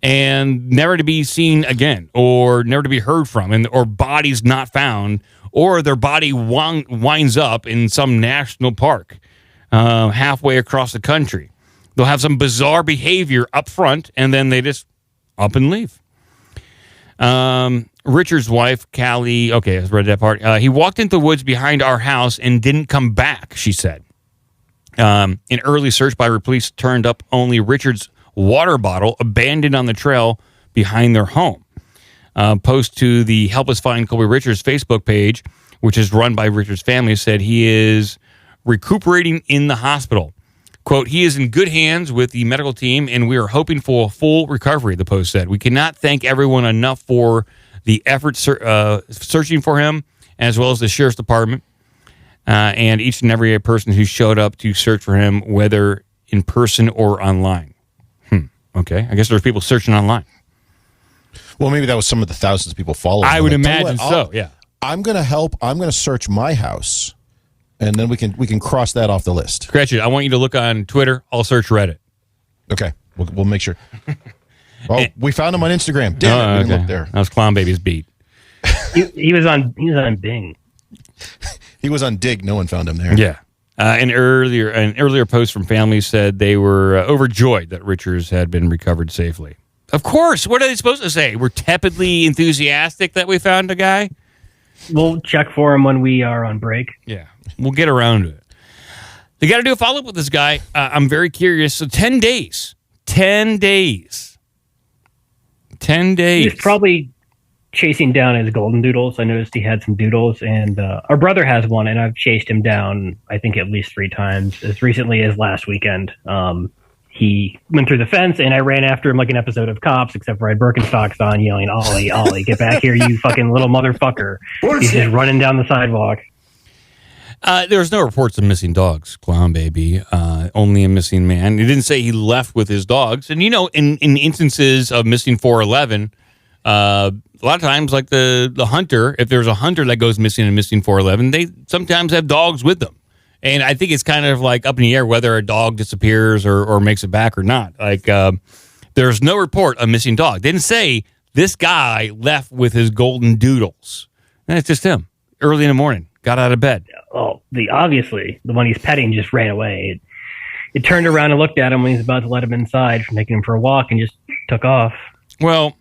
and never to be seen again or never to be heard from, or bodies not found, or their body winds up in some national park halfway across the country. They'll have some bizarre behavior up front and then they just up and leave. Richard's wife, Callie, okay, I read that part. He walked into the woods behind our house and didn't come back, she said. An early search by police turned up only Richard's water bottle abandoned on the trail behind their home. Post to the Help Us Find Colby Richards Facebook page, which is run by Richards' family, said he is recuperating in the hospital. Quote, he is in good hands with the medical team, and we are hoping for a full recovery, the post said. We cannot thank everyone enough for the effort searching for him, as well as the sheriff's department, and each and every person who showed up to search for him, whether in person or online. Okay, I guess there's people searching online. Well, maybe that was some of the thousands of people following. I would imagine so, yeah. I'm going to help. I'm going to search my house, and then we can cross that off the list. Gretchen, I want you to look on Twitter. I'll search Reddit. Okay, we'll make sure. Oh, we found him on Instagram. Damn it, we didn't look there. That was Clown Baby's beat. He was on Bing. He was on Dig. No one found him there. Yeah. An earlier post from family said they were overjoyed that Richards had been recovered safely. Of course. What are they supposed to say? We're tepidly enthusiastic that we found a guy? We'll check for him when we are on break. Yeah. We'll get around to it. They got to do a follow-up with this guy. I'm very curious. So 10 days. 10 days. 10 days. He's probably chasing down his golden doodles. I noticed he had some doodles, and our brother has one, and I've chased him down, I think, at least 3 times, as recently as last weekend. He went through the fence, and I ran after him like an episode of Cops, except for I had Birkenstocks on, yelling, Ollie, Ollie, get back here, you fucking little motherfucker. He's just running down the sidewalk. There's no reports of missing dogs, Clown Baby. Only a missing man. He didn't say he left with his dogs. And, in instances of missing 411, a lot of times, like the hunter, if there's a hunter that goes missing and missing 411, they sometimes have dogs with them. And I think it's kind of like up in the air whether a dog disappears or makes it back or not. Like, there's no report of missing dog. They didn't say this guy left with his golden doodles. And it's just him. Early in the morning, got out of bed. Oh, obviously, the one he's petting just ran away. It turned around and looked at him when he was about to let him inside from taking him for a walk and just took off. Well,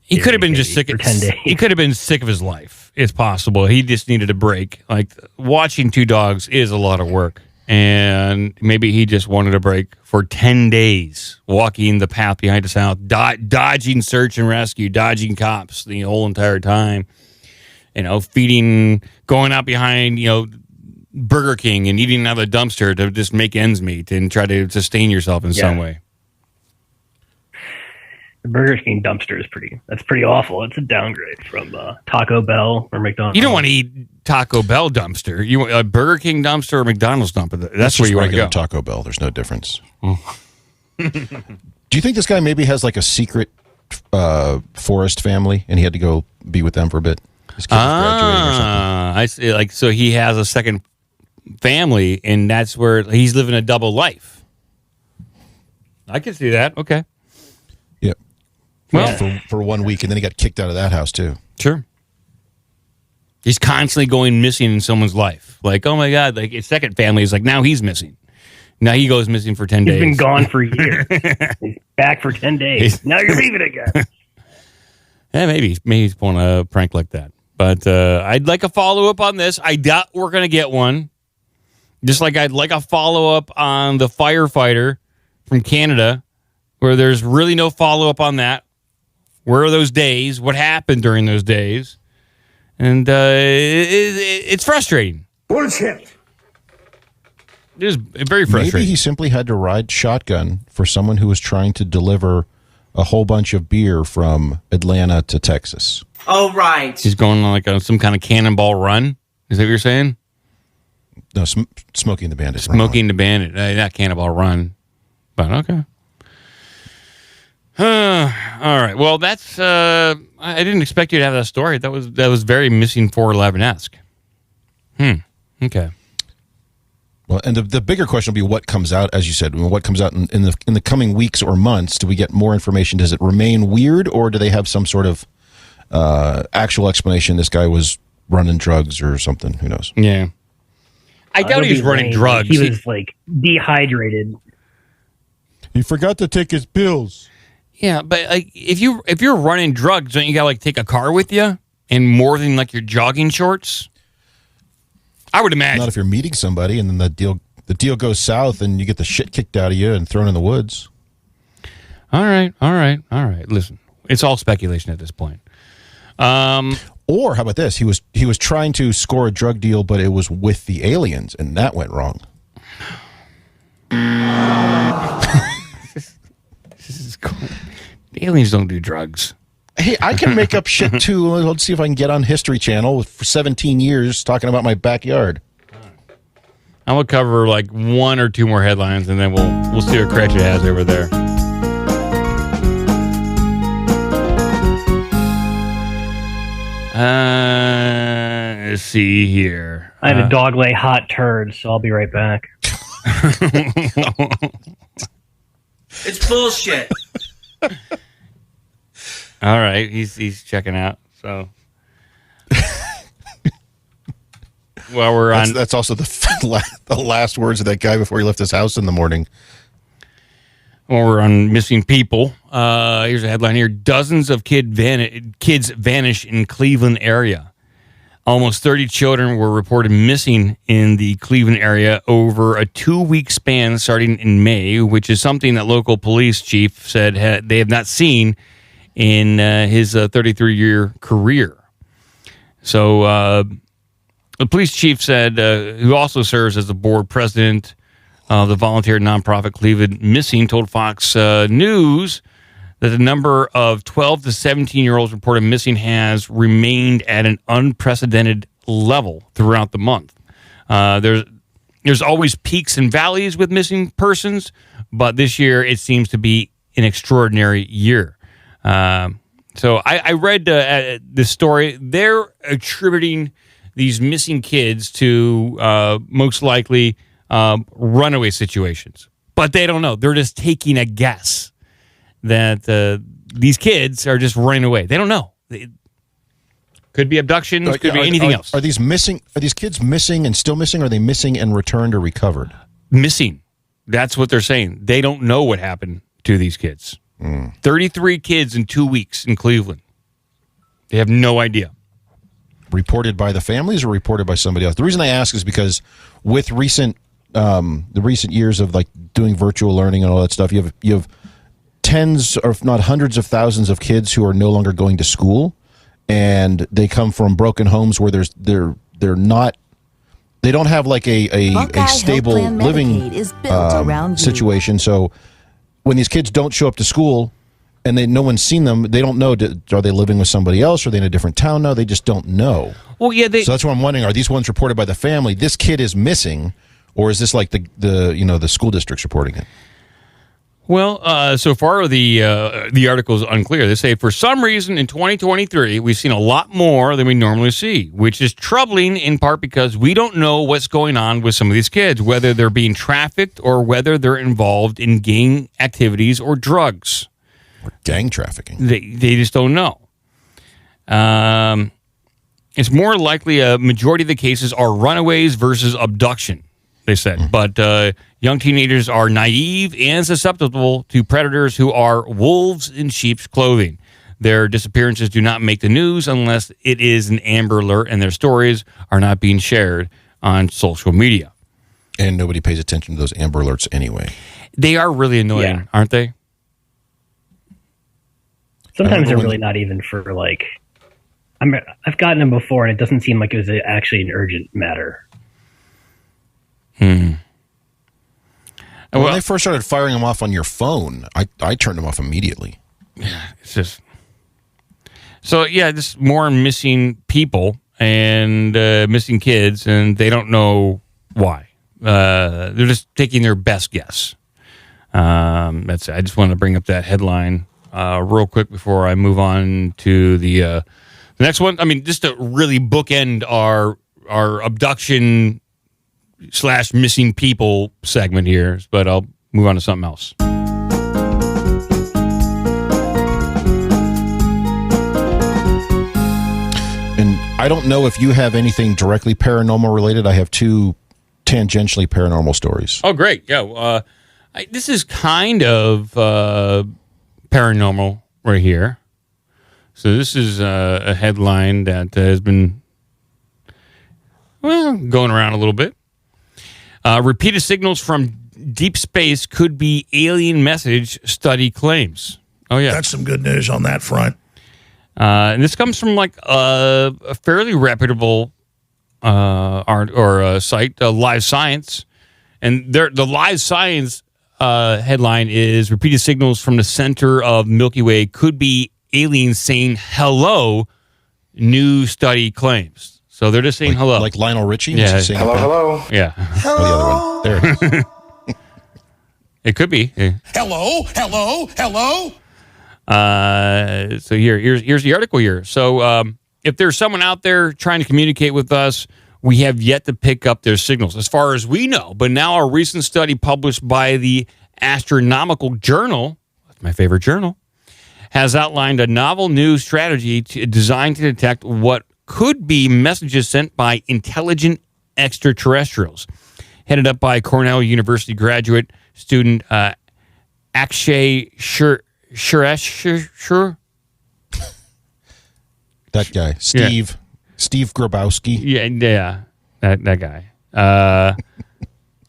he could have been just sick for 10 days. He could have been sick of his life. It's possible. He just needed a break. Like, watching 2 dogs is a lot of work. And maybe he just wanted a break for 10 days, walking the path behind his house, dodging search and rescue, dodging cops the whole entire time. Feeding, going out behind, Burger King and eating out of the dumpster to just make ends meet and try to sustain yourself in some way. The Burger King dumpster is pretty awful. It's a downgrade from Taco Bell or McDonald's. You don't want to eat Taco Bell dumpster. You want a Burger King dumpster or McDonald's dumpster. That's where you want to go. Taco Bell. There's no difference. Do you think this guy maybe has like a secret forest family and he had to go be with them for a bit? His kid was graduating or something. I see. Like, so he has a second family, and that's where he's living a double life. I can see that. Okay. Yeah. Well, for 1 week, and then he got kicked out of that house too. Sure. He's constantly going missing in someone's life. Like, oh my God, like his second family is like, now he's missing. Now he goes missing for 10 days. He's been gone for years. He's back for 10 days. Now you're leaving again. Yeah, maybe he's pulling a prank like that. But I'd like a follow-up on this. I doubt we're going to get one. Just like I'd like a follow-up on the firefighter from Canada, where there's really no follow-up on that. Where are those days? What happened during those days? And it's frustrating. Bullshit. It is very frustrating. Maybe he simply had to ride shotgun for someone who was trying to deliver a whole bunch of beer from Atlanta to Texas. Oh, right. He's going on like some kind of cannonball run. Is that what you're saying? No, Smokey and the Bandit. Smokey and the Bandit. Not Cannonball Run. But okay. All right. Well, that's... I didn't expect you to have that story. That was very Missing 411-esque. Okay. Well, and the bigger question will be what comes out, as you said, what comes out in the coming weeks or months. Do we get more information? Does it remain weird, or do they have some sort of actual explanation? This guy was running drugs or something. Who knows? Yeah. I doubt he was running drugs. He was like dehydrated. He forgot to take his pills. Yeah, but like if you're running drugs, don't you gotta like take a car with you and more than like your jogging shorts? I would imagine. Not if you're meeting somebody and then the deal goes south and you get the shit kicked out of you and thrown in the woods. All right. Listen, it's all speculation at this point. Or how about this? He was trying to score a drug deal, but it was with the aliens, and that went wrong. This is cool. The aliens don't do drugs. Hey, I can make up shit too. Let's see if I can get on History Channel for 17 years talking about my backyard. I'm gonna cover like one or two more headlines, and then we'll see what Cratchit has over there. Let's see here. I had a dog lay hot turd, so I'll be right back. It's bullshit. All right, he's checking out. So, well, we're on. That's also the last words of that guy before he left his house in the morning. Well, we're on missing people. Here's a headline here: dozens of kids vanish in Cleveland area. Almost 30 children were reported missing in the Cleveland area over a 2-week span starting in May, which is something that local police chief said they have not seen in his 33-year career. So the police chief said, who also serves as the board president of the volunteer nonprofit Cleveland Missing, told Fox News that the number of 12 to 17-year-olds reported missing has remained at an unprecedented level throughout the month. There's always peaks and valleys with missing persons, but this year it seems to be an extraordinary year. So I read this story. They're attributing these missing kids to most likely runaway situations, but they don't know. They're just taking a guess that these kids are just running away. They don't know. Could be abductions. Could be anything else. Are these kids missing and still missing? Or are they missing and returned or recovered? Missing. That's what they're saying. They don't know what happened to these kids. 33 kids in 2 weeks in Cleveland. They have no idea. Reported by the families or reported by somebody else? The reason I ask is because with the recent years of like doing virtual learning and all that stuff, you have tens or if not hundreds of thousands of kids who are no longer going to school, and they come from broken homes where they're not They don't have like a stable living around you. situation. So when these kids don't show up to school and no one's seen them, they don't know, are they living with somebody else? Are they in a different town now? They just don't know. Well, yeah. So that's what I'm wondering. Are these ones reported by the family? This kid is missing, or is this like the school district's reporting it? Well, so far the article is unclear. They say, for some reason in 2023, we've seen a lot more than we normally see, which is troubling in part because we don't know what's going on with some of these kids, whether they're being trafficked or whether they're involved in gang activities or drugs. Or gang trafficking. They just don't know. It's more likely a majority of the cases are runaways versus abduction, they said. But young teenagers are naive and susceptible to predators who are wolves in sheep's clothing. Their disappearances do not make the news unless it is an Amber Alert, and their stories are not being shared on social media. And nobody pays attention to those Amber Alerts anyway. They are really annoying, aren't they? Sometimes they're really not even for like... I've gotten them before, and it doesn't seem like it was actually an urgent matter. When they first started firing them off on your phone, I turned them off immediately. Yeah, it's just... So, yeah, just more missing people and missing kids, and they don't know why. They're just taking their best guess. That's it. I just wanted to bring up that headline real quick before I move on to the next one. I mean, just to really bookend our abduction / missing people segment here, but I'll move on to something else. And I don't know if you have anything directly paranormal related. I have two tangentially paranormal stories. Oh, great. Yeah. This is kind of paranormal right here. So this is a headline that has been, going around a little bit. Repeated signals from deep space could be alien message, study claims. Oh, yeah. That's some good news on that front. And this comes from like a fairly reputable site, Live Science. And the Live Science headline is repeated signals from the center of Milky Way could be aliens saying hello, new study claims. So they're just saying hello. Like Lionel Richie? Yeah. Saying Hello. Yeah. Oh, the other one. There. It could be. Yeah. Hello. So here's the article here. So if there's someone out there trying to communicate with us, we have yet to pick up their signals, as far as we know. But now a recent study published by the Astronomical Journal, that's my favorite journal, has outlined a novel new strategy designed to detect what could be messages sent by intelligent extraterrestrials. Headed up by Cornell University graduate student RFKjr. That guy, Steve Grabowski. Yeah, that guy. Tom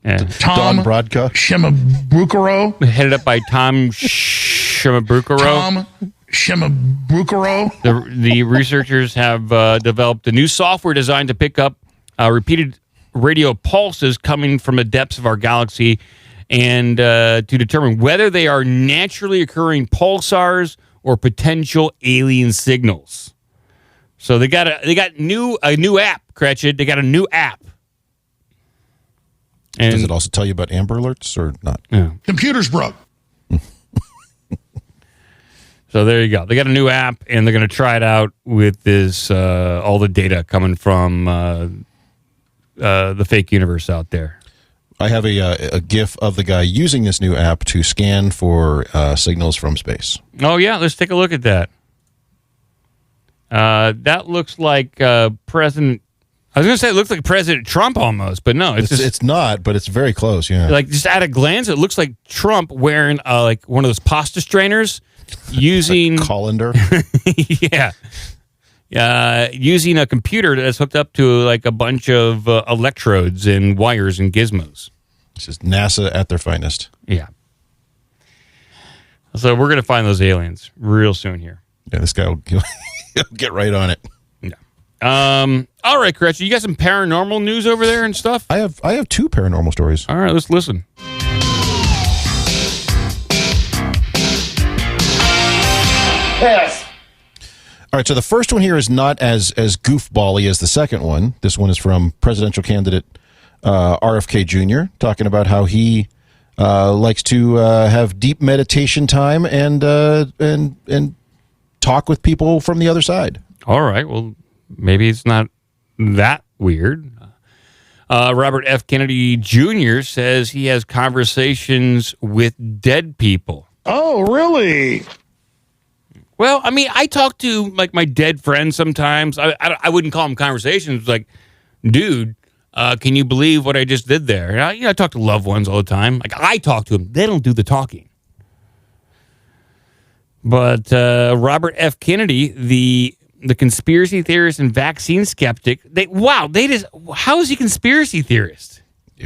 Don Brodka. Shimabukuro. Headed up by Tom Shimabukuro. The researchers have developed a new software designed to pick up repeated radio pulses coming from the depths of our galaxy and to determine whether they are naturally occurring pulsars or potential alien signals. So they got a new app, Cratchit. They got a new app. And does it also tell you about Amber Alerts or not? Yeah. Computer's broke. So there you go. They got a new app, and they're going to try it out with this all the data coming from the fake universe out there. I have a GIF of the guy using this new app to scan for signals from space. Oh, yeah. Let's take a look at that. That looks like President... I was going to say it looks like President Trump almost, but no. It's not, but it's very close, yeah. Like, just at a glance, it looks like Trump wearing like one of those pasta strainers using... colander? Yeah. Using a computer that's hooked up to like a bunch of electrodes and wires and gizmos. This is NASA at their finest. Yeah. So we're going to find those aliens real soon here. Yeah, this guy will get right on it. Yeah. All right, Gretchen, you got some paranormal news over there and stuff? I have 2 paranormal stories. All right, let's listen. Yes. All right, so the first one here is not as goofball-y as the second one. This one is from presidential candidate RFKjr. talking about how he likes to have deep meditation time and talk with people from the other side. All right, well, maybe it's not that weird. Robert F. Kennedy Jr. says he has conversations with dead people. Oh, really? Well, I mean, I talk to like my dead friends sometimes. I wouldn't call them conversations. Like, dude, can you believe what I just did there? And I talk to loved ones all the time. Like, I talk to them. They don't do the talking. But Robert F. Kennedy, the conspiracy theorist and vaccine skeptic, how is he a conspiracy theorist?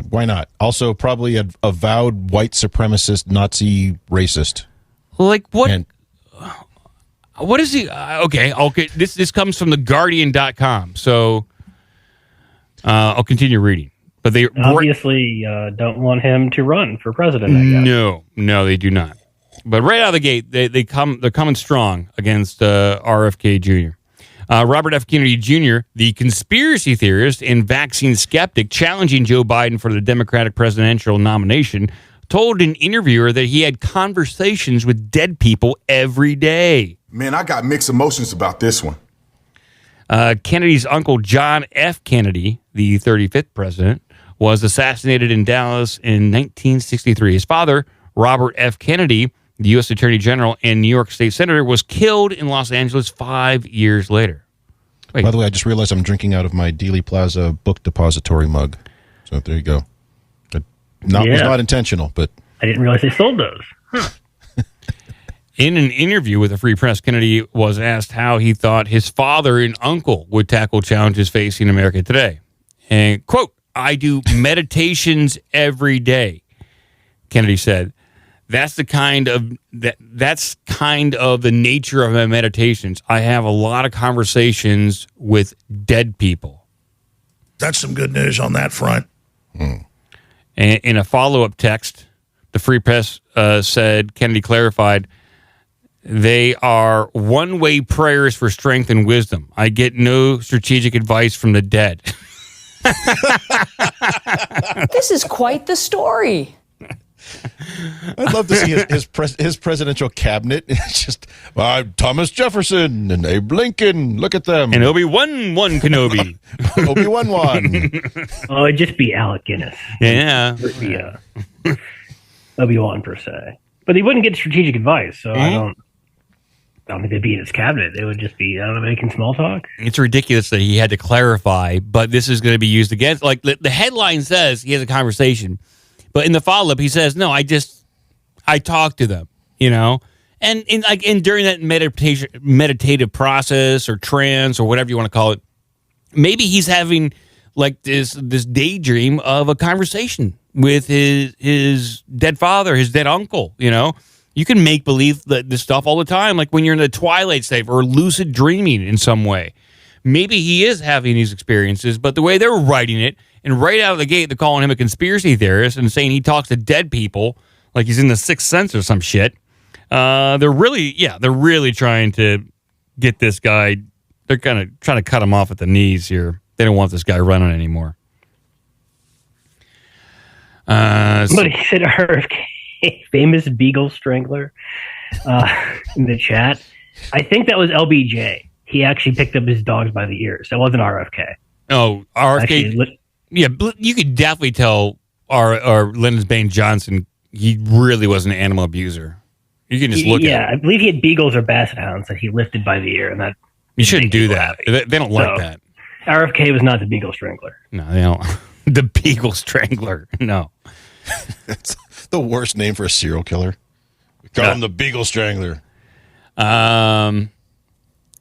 Why not? Also, probably a avowed white supremacist, Nazi racist. Like, what? What is he? Okay. This comes from theguardian.com. So I'll continue reading. But they obviously don't want him to run for president, I guess. No, they do not. But right out of the gate, they're coming strong against RFK Jr. Robert F. Kennedy Jr., the conspiracy theorist and vaccine skeptic challenging Joe Biden for the Democratic presidential nomination, told an interviewer that he had conversations with dead people every day. Man, I got mixed emotions about this one. Kennedy's uncle, John F. Kennedy, the 35th president, was assassinated in Dallas in 1963. His father, Robert F. Kennedy, the U.S. Attorney General and New York State Senator, was killed in Los Angeles 5 years later. Wait. By the way, I just realized I'm drinking out of my Dealey Plaza book depository mug. So there you go. It was not intentional, but... I didn't realize they sold those. Huh. In an interview with the Free Press, Kennedy was asked how he thought his father and uncle would tackle challenges facing America today. And, quote, I do meditations every day, Kennedy said. That's kind of the nature of my meditations. I have a lot of conversations with dead people. That's some good news on that front. And in a follow-up text, the Free Press said, Kennedy clarified, they are one-way prayers for strength and wisdom. I get no strategic advice from the dead. This is quite the story. I'd love to see his presidential cabinet. It's just Thomas Jefferson and Abe Lincoln. Look at them. And Obi-Wan Kenobi. Obi-Wan. Oh, it'd just be Alec Guinness. Yeah. Obi-Wan per se. But he wouldn't get strategic advice, so I don't think they'd be in his cabinet. They would just be, making small talk. It's ridiculous that he had to clarify, but this is going to be used against. Like the headline says, he has a conversation. But in the follow-up, he says, no, I talk to them, And during that meditative process or trance or whatever you want to call it, maybe he's having like this daydream of a conversation with his dead father, his dead uncle, You can make believe this stuff all the time, like when you're in the twilight state or lucid dreaming in some way. Maybe he is having these experiences, but the way they're writing it, and right out of the gate, they're calling him a conspiracy theorist and saying he talks to dead people like he's in the Sixth Sense or some shit. They're really trying to get this guy. They're kind of trying to cut him off at the knees here. They don't want this guy running anymore. But he said RFK, famous Beagle Strangler, in the chat. I think that was LBJ. He actually picked up his dogs by the ears. That wasn't RFK. Oh, RFK. Yeah, you could definitely tell our Lyndon Baines Johnson, he really was an animal abuser. You can just look at him. Yeah, I believe he had beagles or basset hounds that he lifted by the ear. And that you shouldn't do that. They don't like that. RFK was not the Beagle Strangler. No, they don't. The Beagle Strangler. No. That's the worst name for a serial killer. We call him the Beagle Strangler.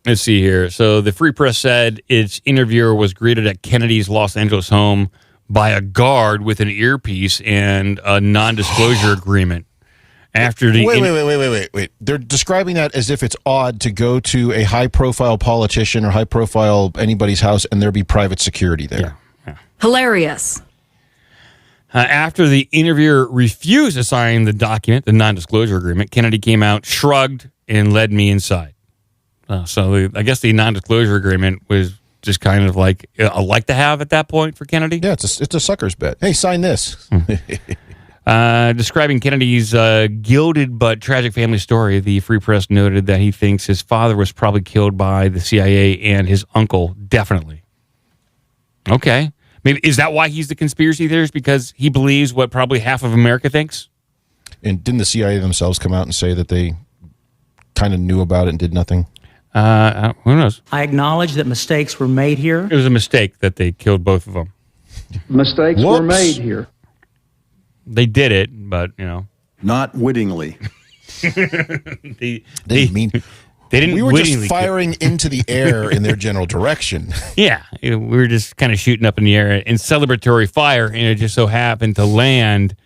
Let's see here. So the Free Press said its interviewer was greeted at Kennedy's Los Angeles home by a guard with an earpiece and a non-disclosure agreement. After the wait. They're describing that as if it's odd to go to a high-profile politician or high-profile anybody's house and there be private security there. Yeah. Hilarious. After the interviewer refused to sign the document, the non-disclosure agreement, Kennedy came out, shrugged, and led me inside. I guess the non-disclosure agreement was just kind of like a like-to-have at that point for Kennedy. Yeah, it's a sucker's bet. Hey, sign this. Describing Kennedy's gilded but tragic family story, the Free Press noted that he thinks his father was probably killed by the CIA and his uncle, definitely. Okay. Maybe is that why he's the conspiracy theorist? Because he believes what probably half of America thinks? And didn't the CIA themselves come out and say that they kind of knew about it and did nothing? Who knows? I acknowledge that mistakes were made here. It was a mistake that they killed both of them. Mistakes were made here. They did it, but, not wittingly. They didn't. We were just firing into the air in their general direction. Yeah, we were just kind of shooting up in the air in celebratory fire, and it just so happened to land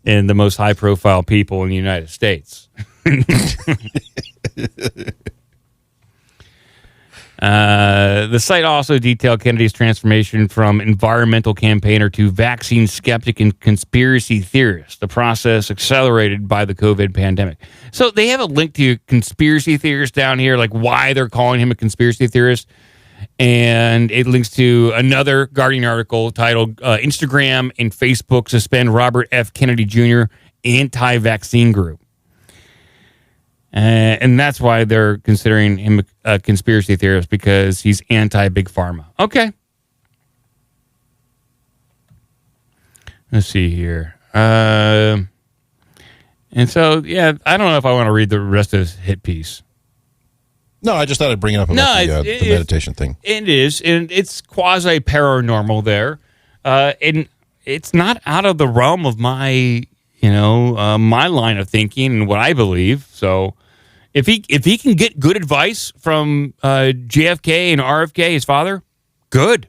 in the most high-profile people in the United States. The site also detailed Kennedy's transformation from environmental campaigner to vaccine skeptic and conspiracy theorist, the process accelerated by the COVID pandemic. So they have a link to conspiracy theorists down here, like why they're calling him a conspiracy theorist. And it links to another Guardian article titled Instagram and Facebook Suspend Robert F. Kennedy Jr. Anti-Vaccine Group. And that's why they're considering him a conspiracy theorist, because he's anti-Big Pharma. Okay. Let's see here. And so, yeah, I don't know if I want to read the rest of his hit piece. No, I just thought I'd bring it up about the meditation thing. It is, and it's quasi-paranormal there. And it's not out of the realm of my, my line of thinking and what I believe. So if he can get good advice from JFK and RFK, his father, good.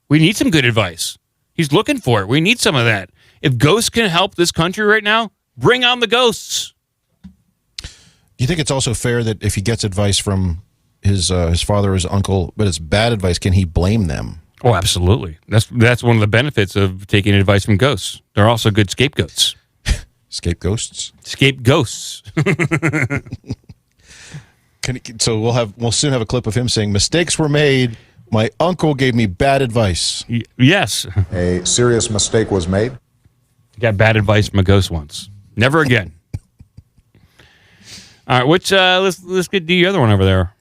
We need some good advice. He's looking for it. We need some of that. If ghosts can help this country right now, bring on the ghosts. Do you think it's also fair that if he gets advice from his father or his uncle, but it's bad advice, can he blame them? Oh, absolutely. That's one of the benefits of taking advice from ghosts. They're also good scapegoats. Scapegoats? Scapegoats. So we'll soon have a clip of him saying, mistakes were made. My uncle gave me bad advice. Yes. A serious mistake was made. Got bad advice from a ghost once. Never again. All right, let's get the other one over there.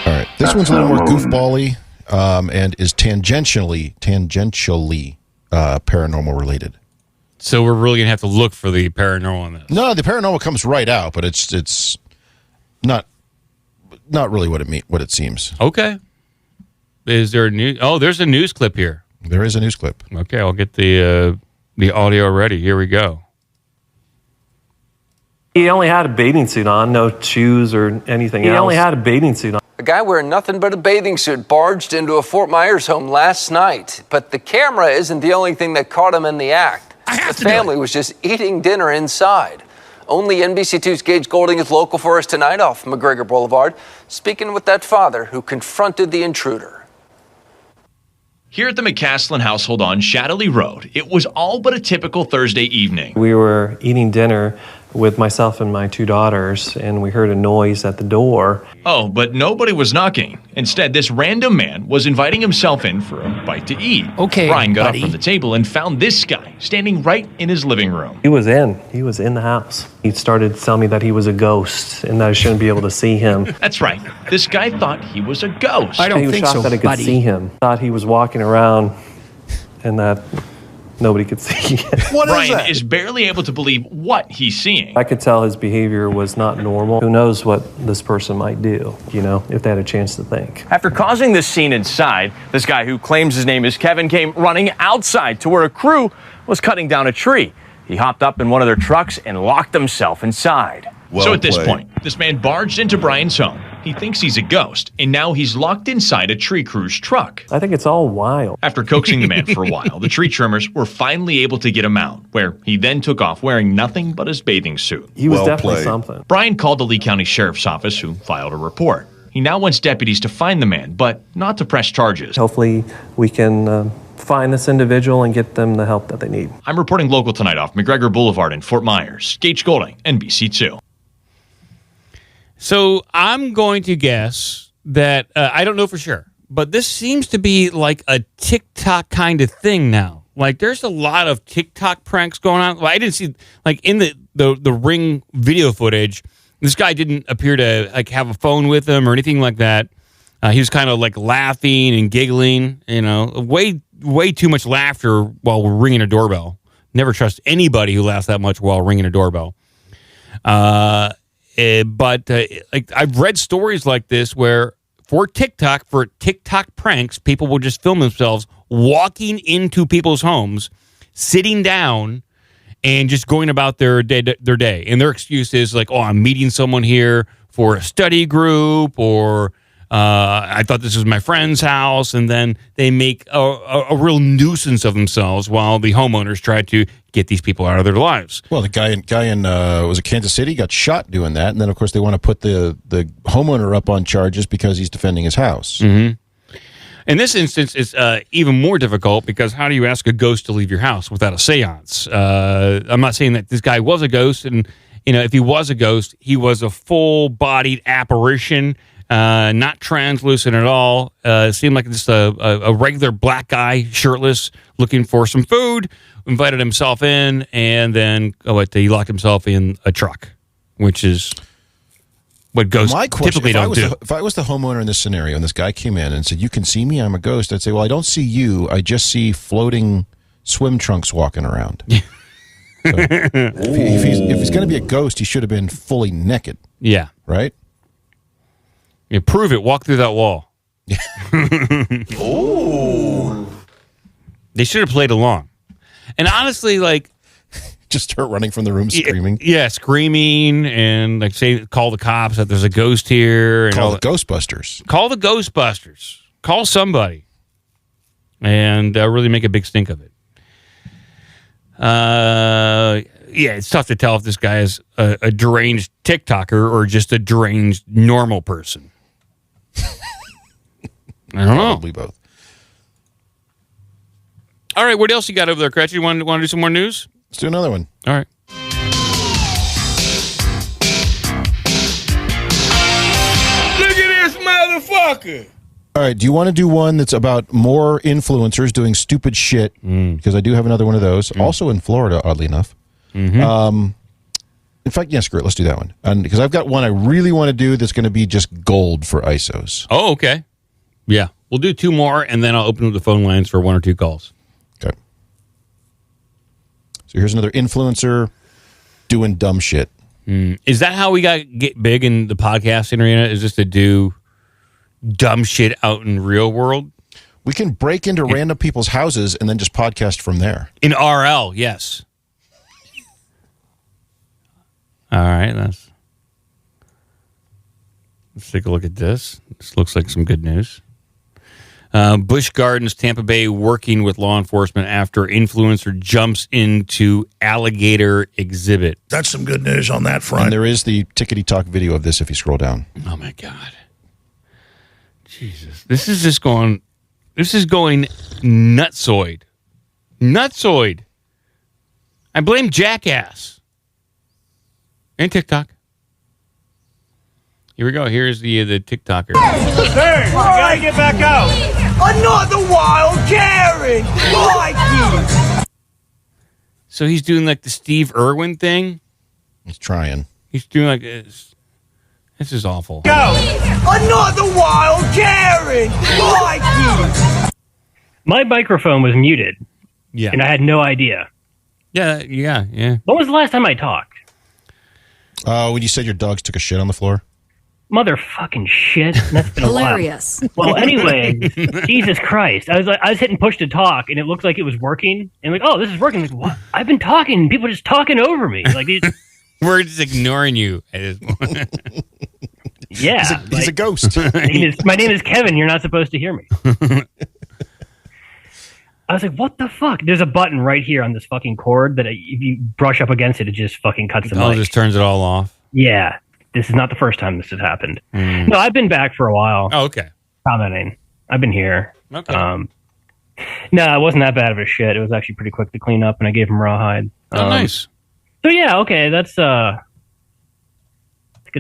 All right, this one's a little more goofball-y, and is tangentially paranormal related. So we're really gonna have to look for the paranormal in this. No, the paranormal comes right out, but it's not really what it seems. Okay. Is there a news? Oh, there's a news clip here. There is a news clip. Okay, I'll get the audio ready. Here we go. He only had a bathing suit on, no shoes or anything else. He only had a bathing suit on. A guy wearing nothing but a bathing suit barged into a Fort Myers home last night. But the camera isn't the only thing that caught him in the act. The family was just eating dinner inside. Only NBC2's Gage Golding is local for us tonight off McGregor Boulevard, speaking with that father who confronted the intruder. Here at the McCaslin household on Shadowley Road, it was all but a typical Thursday evening. We were eating dinner with myself and my two daughters, and we heard a noise at the door. Oh, but nobody was knocking. Instead, this random man was inviting himself in for a bite to eat. Okay, Brian got buddy. up from the table and found this guy standing right in his living room. He was in the house. He started telling me that he was a ghost and that I shouldn't be able to see him. That's right. This guy thought he was a ghost. He was shocked that I could see him. Thought he was walking around and that nobody could see him. Brian is barely able to believe what he's seeing. I could tell his behavior was not normal. Who knows what this person might do, if they had a chance to think. After causing this scene inside, this guy who claims his name is Kevin came running outside to where a crew was cutting down a tree. He hopped up in one of their trucks and locked himself inside. So at this point, this man barged into Brian's home, He thinks he's a ghost, and now he's locked inside a tree crew's truck. I think it's all wild. After coaxing the man for a while, the tree trimmers were finally able to get him out, where he then took off wearing nothing but his bathing suit. He was definitely something. Brian called the Lee County Sheriff's Office, who filed a report. He now wants deputies to find the man, but not to press charges. Hopefully we can find this individual and get them the help that they need. I'm reporting local tonight off McGregor Boulevard in Fort Myers. Gage Golding, NBC2. So I'm going to guess that, I don't know for sure, but this seems to be like a TikTok kind of thing now. Like there's a lot of TikTok pranks going on. Well, I didn't see, like in the Ring video footage, this guy didn't appear to like have a phone with him or anything like that. He was kind of like laughing and giggling, way too much laughter while ringing a doorbell. Never trust anybody who laughs that much while ringing a doorbell. But I've read stories like this where for TikTok pranks, people will just film themselves walking into people's homes, sitting down, and just going about their day. And their excuse is like, oh, I'm meeting someone here for a study group, or I thought this was my friend's house. And then they make a real nuisance of themselves while the homeowners try to get these people out of their lives. Well, the guy in was it Kansas City got shot doing that, and then of course they want to put the homeowner up on charges because he's defending his house. Mm-hmm. In this instance, it's even more difficult because how do you ask a ghost to leave your house without a seance? I'm not saying that this guy was a ghost, and if he was a ghost, he was a full-bodied apparition, not translucent at all. It seemed like just a regular black guy, shirtless, looking for some food. Invited himself in, and then he locked himself in a truck, which is what ghosts typically don't do. If I was the homeowner in this scenario, and this guy came in and said, "You can see me, I'm a ghost," I'd say, "Well, I don't see you. I just see floating swim trunks walking around." So, if he's going to be a ghost, he should have been fully naked. Yeah. Right? Yeah, prove it. Walk through that wall. Ooh. They should have played along. And honestly, just start running from the room screaming. Yeah, screaming and call the cops that there's a ghost here. And call the Ghostbusters. Call the Ghostbusters. Call somebody. And really make a big stink of it. Yeah, it's tough to tell if this guy is a deranged TikToker or just a deranged normal person. I don't know. Probably both. All right, what else you got over there, Cratch? You want to do some more news? Let's do another one. All right. Look at this motherfucker. All right, do you want to do one that's about more influencers doing stupid shit? Because I do have another one of those. Also in Florida, oddly enough. Mm-hmm. In fact, yeah, screw it. Let's do that one. And because I've got one I really want to do that's going to be just gold for ISOs. Oh, okay. Yeah. We'll do two more, and then I'll open up the phone lines for one or two calls. Okay. So here's another influencer doing dumb shit. Is that how we get big in the podcasting arena? Is just to do dumb shit out in real world? We can break into random people's houses and then just podcast from there. In RL, yes. All right, let's take a look at this. This looks like some good news. Busch Gardens, Tampa Bay, working with law enforcement after influencer jumps into alligator exhibit. That's some good news on that front. And there is the tickety-talk video of this if you scroll down. Oh, my God. Jesus. This is going nutsoid. Nutsoid. I blame Jackass. And TikTok. Here we go. Here's the TikToker. Hey, you gotta get back out. Another wild Karen. Like So he's doing like the Steve Irwin thing. He's trying. He's doing like this. This is awful. Go. Another wild Karen. Like My microphone was muted. Yeah. And I had no idea. Yeah. When was the last time I talked? When you said your dogs took a shit on the floor? Motherfucking shit. That's been Hilarious. A while. Well, anyway, Jesus Christ. I was hitting push to talk, and it looked like it was working. And oh, this is working. Like, what? I've been talking. People are just talking over me. Like these. We're just ignoring you at this point. Yeah. He's a ghost. My name is Kevin. You're not supposed to hear me. I was like, what the fuck? There's a button right here on this fucking cord that if you brush up against it, it just fucking cuts the mic. Just turns it all off. Yeah. This is not the first time this has happened. No, I've been back for a while. Oh, okay. Commenting. I've been here. Okay. No, it wasn't that bad of a shit. It was actually pretty quick to clean up, and I gave him rawhide. Nice. So yeah, okay, that's good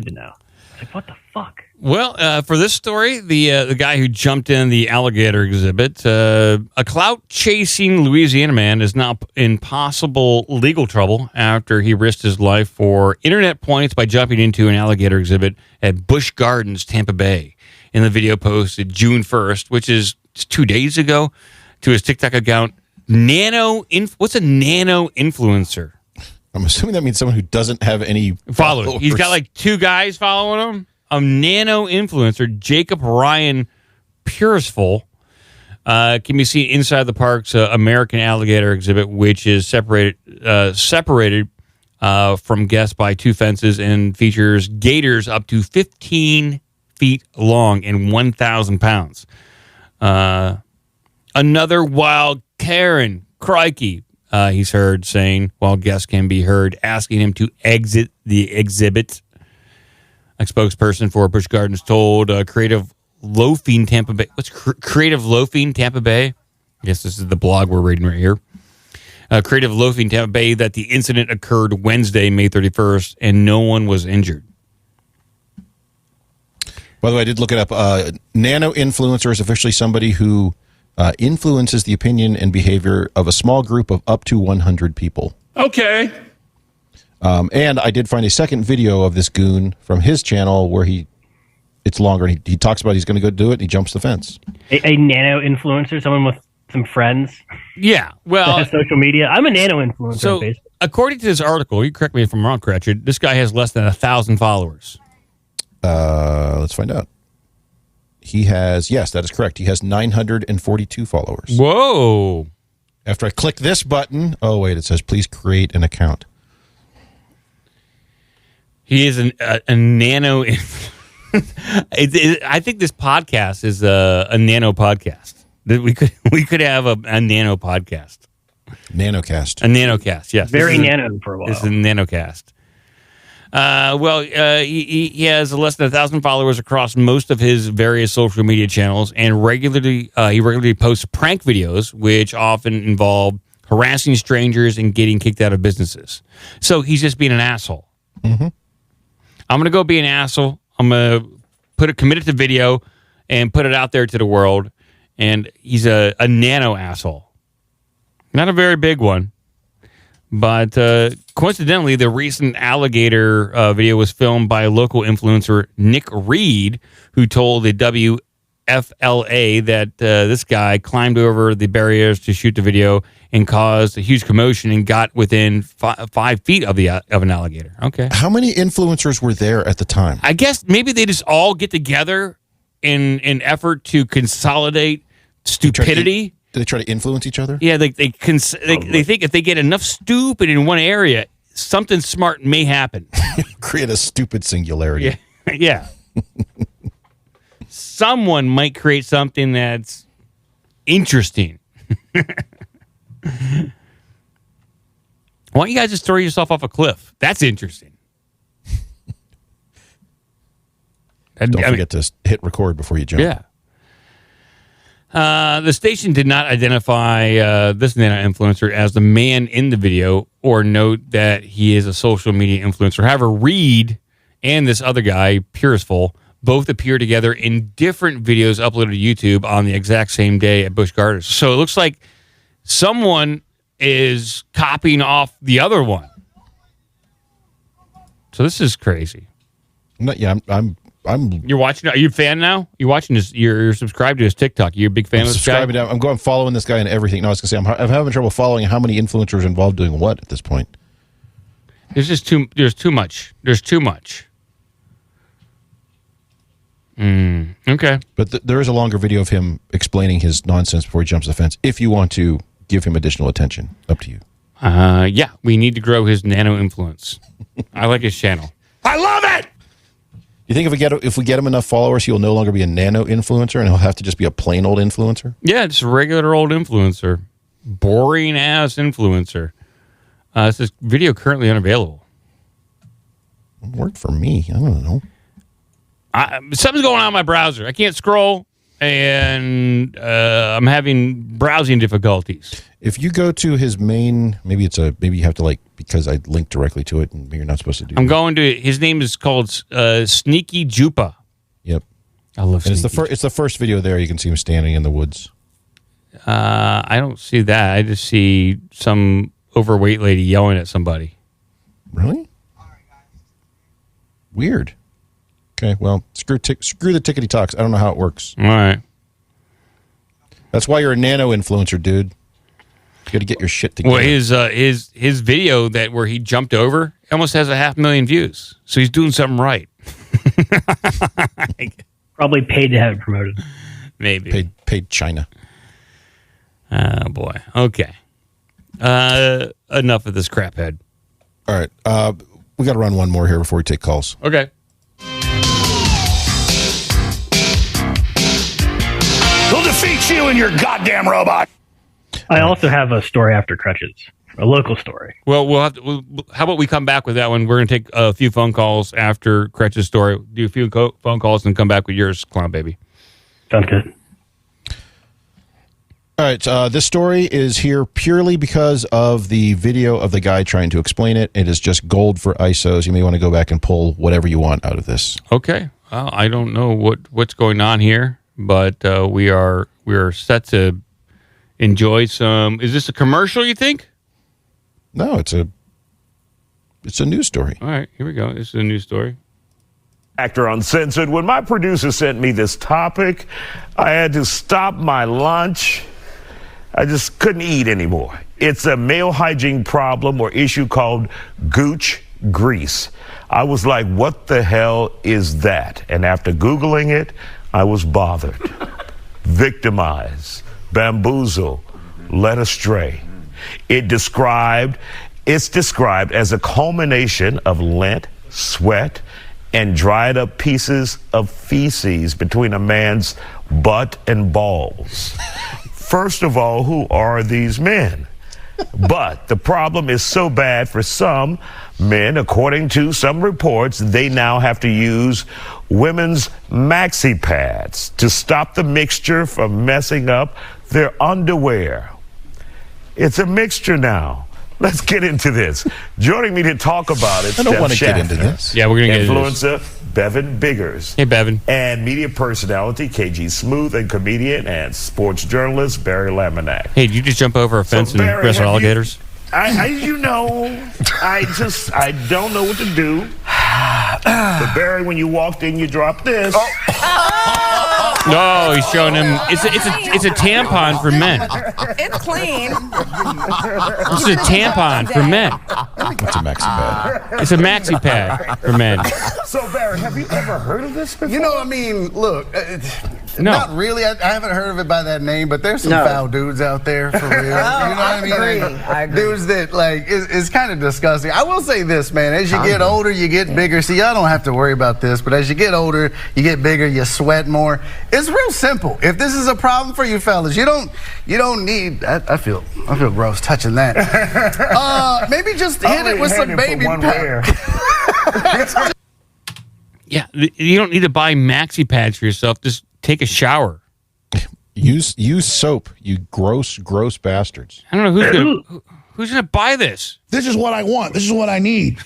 to know. Like, what the fuck? Well, for this story, the guy who jumped in the alligator exhibit, a clout-chasing Louisiana man is now in possible legal trouble after he risked his life for internet points by jumping into an alligator exhibit at Busch Gardens, Tampa Bay. In the video posted June 1st, which is 2 days ago, to his TikTok account, what's a nano-influencer? I'm assuming that means someone who doesn't have any followers. He's got like 2 guys following him. A nano-influencer, Jacob Ryan Puresful, can be seen inside the park's American Alligator exhibit, which is separated from guests by 2 fences and features gators up to 15 feet long and 1,000 pounds. Another wild Karen, crikey, he's heard saying, while guests can be heard asking him to exit the exhibit. A spokesperson for Busch Gardens told Creative Loafing Tampa Bay. What's Creative Loafing Tampa Bay? I guess this is the blog we're reading right here. Creative Loafing Tampa Bay that the incident occurred Wednesday, May 31st, and no one was injured. By the way, I did look it up. Nano-influencer is officially somebody who influences the opinion and behavior of a small group of up to 100 people. Okay. And I did find a second video of this goon from his channel where it's longer. And he talks about he's going to go do it, and he jumps the fence. A nano-influencer, someone with some friends? Yeah, well... that has social media. I'm a nano-influencer so, on Facebook. According to this article, you correct me if I'm wrong, Cratchit, this guy has less than 1,000 followers. Let's find out. He has, yes, that is correct. He has 942 followers. Whoa. After I click this button, oh, wait, it says, please create an account. He is a nano. I think this podcast is a nano podcast. We could have a nano podcast. Nanocast. A nanocast, yes. Very nano for a while. This is a nanocast. He has less than 1,000 followers across most of his various social media channels, and he regularly posts prank videos, which often involve harassing strangers and getting kicked out of businesses. So he's just being an asshole. Mm-hmm. I'm going to go be an asshole. I'm going to commit it to video and put it out there to the world. And he's a nano asshole. Not a very big one. But coincidentally, the recent alligator video was filmed by local influencer Nick Reed, who told the WFLA that this guy climbed over the barriers to shoot the video and caused a huge commotion and got within 5 feet of an alligator. Okay. How many influencers were there at the time? I guess maybe they just all get together in an effort to consolidate stupidity. Do they try to influence each other? Yeah, they think if they get enough stupid in one area, something smart may happen. Create a stupid singularity. Yeah. Someone might create something that's interesting. Why don't you guys just throw yourself off a cliff? That's interesting. Don't forget to hit record before you jump. Yeah. The station did not identify this nano-influencer as the man in the video or note that he is a social media influencer. However, Reed and this other guy, Puresful, both appear together in different videos uploaded to YouTube on the exact same day at Busch Gardens. So it looks like someone is copying off the other one. So this is crazy. I'm You're watching. Are you a fan now? You're watching this. You're subscribed to his TikTok. You're a big fan of this guy. I'm going following this guy and everything. No, I was going to say I'm having trouble following how many influencers are involved doing what at this point. There's too much. There's too much. Okay, but there is a longer video of him explaining his nonsense before he jumps the fence. If you want to give him additional attention, up to you. Yeah, we need to grow his nano influence. I like his channel. I love it. You think if we get him enough followers, he'll no longer be a nano-influencer and he'll have to just be a plain old influencer? Yeah, just a regular old influencer. Boring ass influencer. This video currently unavailable. It worked for me. I don't know. Something's going on in my browser. I can't scroll, and I'm having browsing difficulties. If you go to his main, maybe you have to because I linked directly to it, and maybe you're not supposed to do. I'm going to. His name is called Sneaky Jupa. Yep, I love. And it's the first video there. You can see him standing in the woods. I don't see that. I just see some overweight lady yelling at somebody. Really? Weird. Okay, well, screw the tickety talks. I don't know how it works. All right. That's why you're a nano-influencer, dude. You got to get your shit together. Well, his video where he jumped over almost has 500,000 views. So he's doing something right. Probably paid to have it promoted. Maybe. Paid China. Oh, boy. Okay. Enough of this craphead. All right. We got to run one more here before we take calls. Okay. We'll defeat you and your goddamn robot. I also have a story after Crutches, a local story. Well, how about we come back with that one? We're going to take a few phone calls after Crutch's story, do a few phone calls, and come back with yours, Clown Baby. Sounds good. All right, this story is here purely because of the video of the guy trying to explain it. It is just gold for ISOs. You may want to go back and pull whatever you want out of this. Okay. I don't know what's going on here, but we are set to enjoy some. Is this a commercial, you think? No, it's a news story. All right, here we go. This is a news story. Actor Uncensored. When my producer sent me this topic, I had to stop my lunch. I just couldn't eat anymore. It's a male hygiene problem or issue called Gooch Grease. I was like, what the hell is that? And after Googling it, I was bothered, victimized, bamboozled, led astray. It's described as a culmination of lint, sweat, and dried up pieces of feces between a man's butt and balls. First of all, who are these men? But the problem is so bad for some men, according to some reports, they now have to use women's maxi pads to stop the mixture from messing up their underwear. It's a mixture now. Let's get into this. Joining me to talk about it, I don't want to get into this. Yeah, we're going to get into this. Influencer Bevan Biggers. Hey, Bevan. And media personality KG Smooth and comedian and sports journalist Barry Laminack. Hey, did you just jump over a fence and wrestle alligators? I don't know what to do. But Barry, when you walked in, you dropped this. No, he's showing him. It's a tampon for men. It's clean. This is a tampon for men. What's a maxi pad? It's a maxi pad for men. So Barry, have you ever heard of this before? You know, I mean, look, No. not really. I haven't heard of it by that name, but there's some foul dudes out there for real. You know what I mean? I agree. Dudes that it's kind of disgusting. I will say this, man. As you get older, you get bigger. See, y'all don't have to worry about this, but as you get older, you get bigger, you sweat more. It's real simple. If this is a problem for you fellas, you don't need. I feel gross touching that. Maybe just hit it with some baby powder. Yeah, you don't need to buy maxi pads for yourself. Just take a shower. Use soap, you gross bastards. I don't know who's gonna buy this. This is what I want. This is what I need.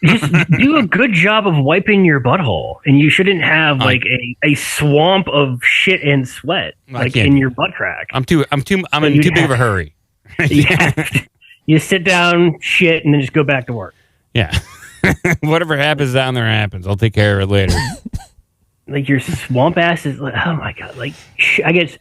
Just do a good job of wiping your butthole, and you shouldn't have like a swamp of shit and sweat in your butt crack. I'm in too big of a hurry. You sit down, shit, and then just go back to work. Yeah. Whatever happens down there happens. I'll take care of it later. Like your swamp ass is like, oh my God. Like I guess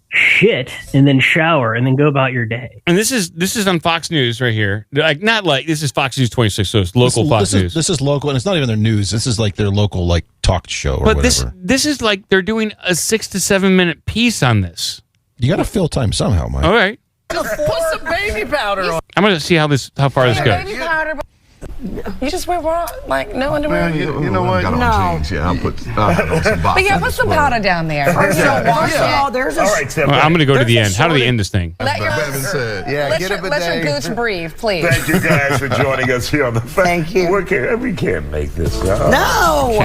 shit and then shower and then go about your day. And this is on Fox News right here. This is Fox News 26, so it's local Fox News. This is local, and it's not even their news. This is like their local talk show or whatever. This is like they're doing a 6 to 7 minute piece on this. You got to fill time somehow, Mike. All right. Put some baby powder on. I'm going to see how far this goes. Baby powder. You just wear bra, like no underwear? You know what? No. Yeah, I'll put some But yeah, put some powder down there. First of all, there's a... All right, Steph. Well, I'm going to go to the end. How do they end this thing? Let your gooch breathe, please. Thank you guys for joining us here on the Thank you. We can't make this up. No!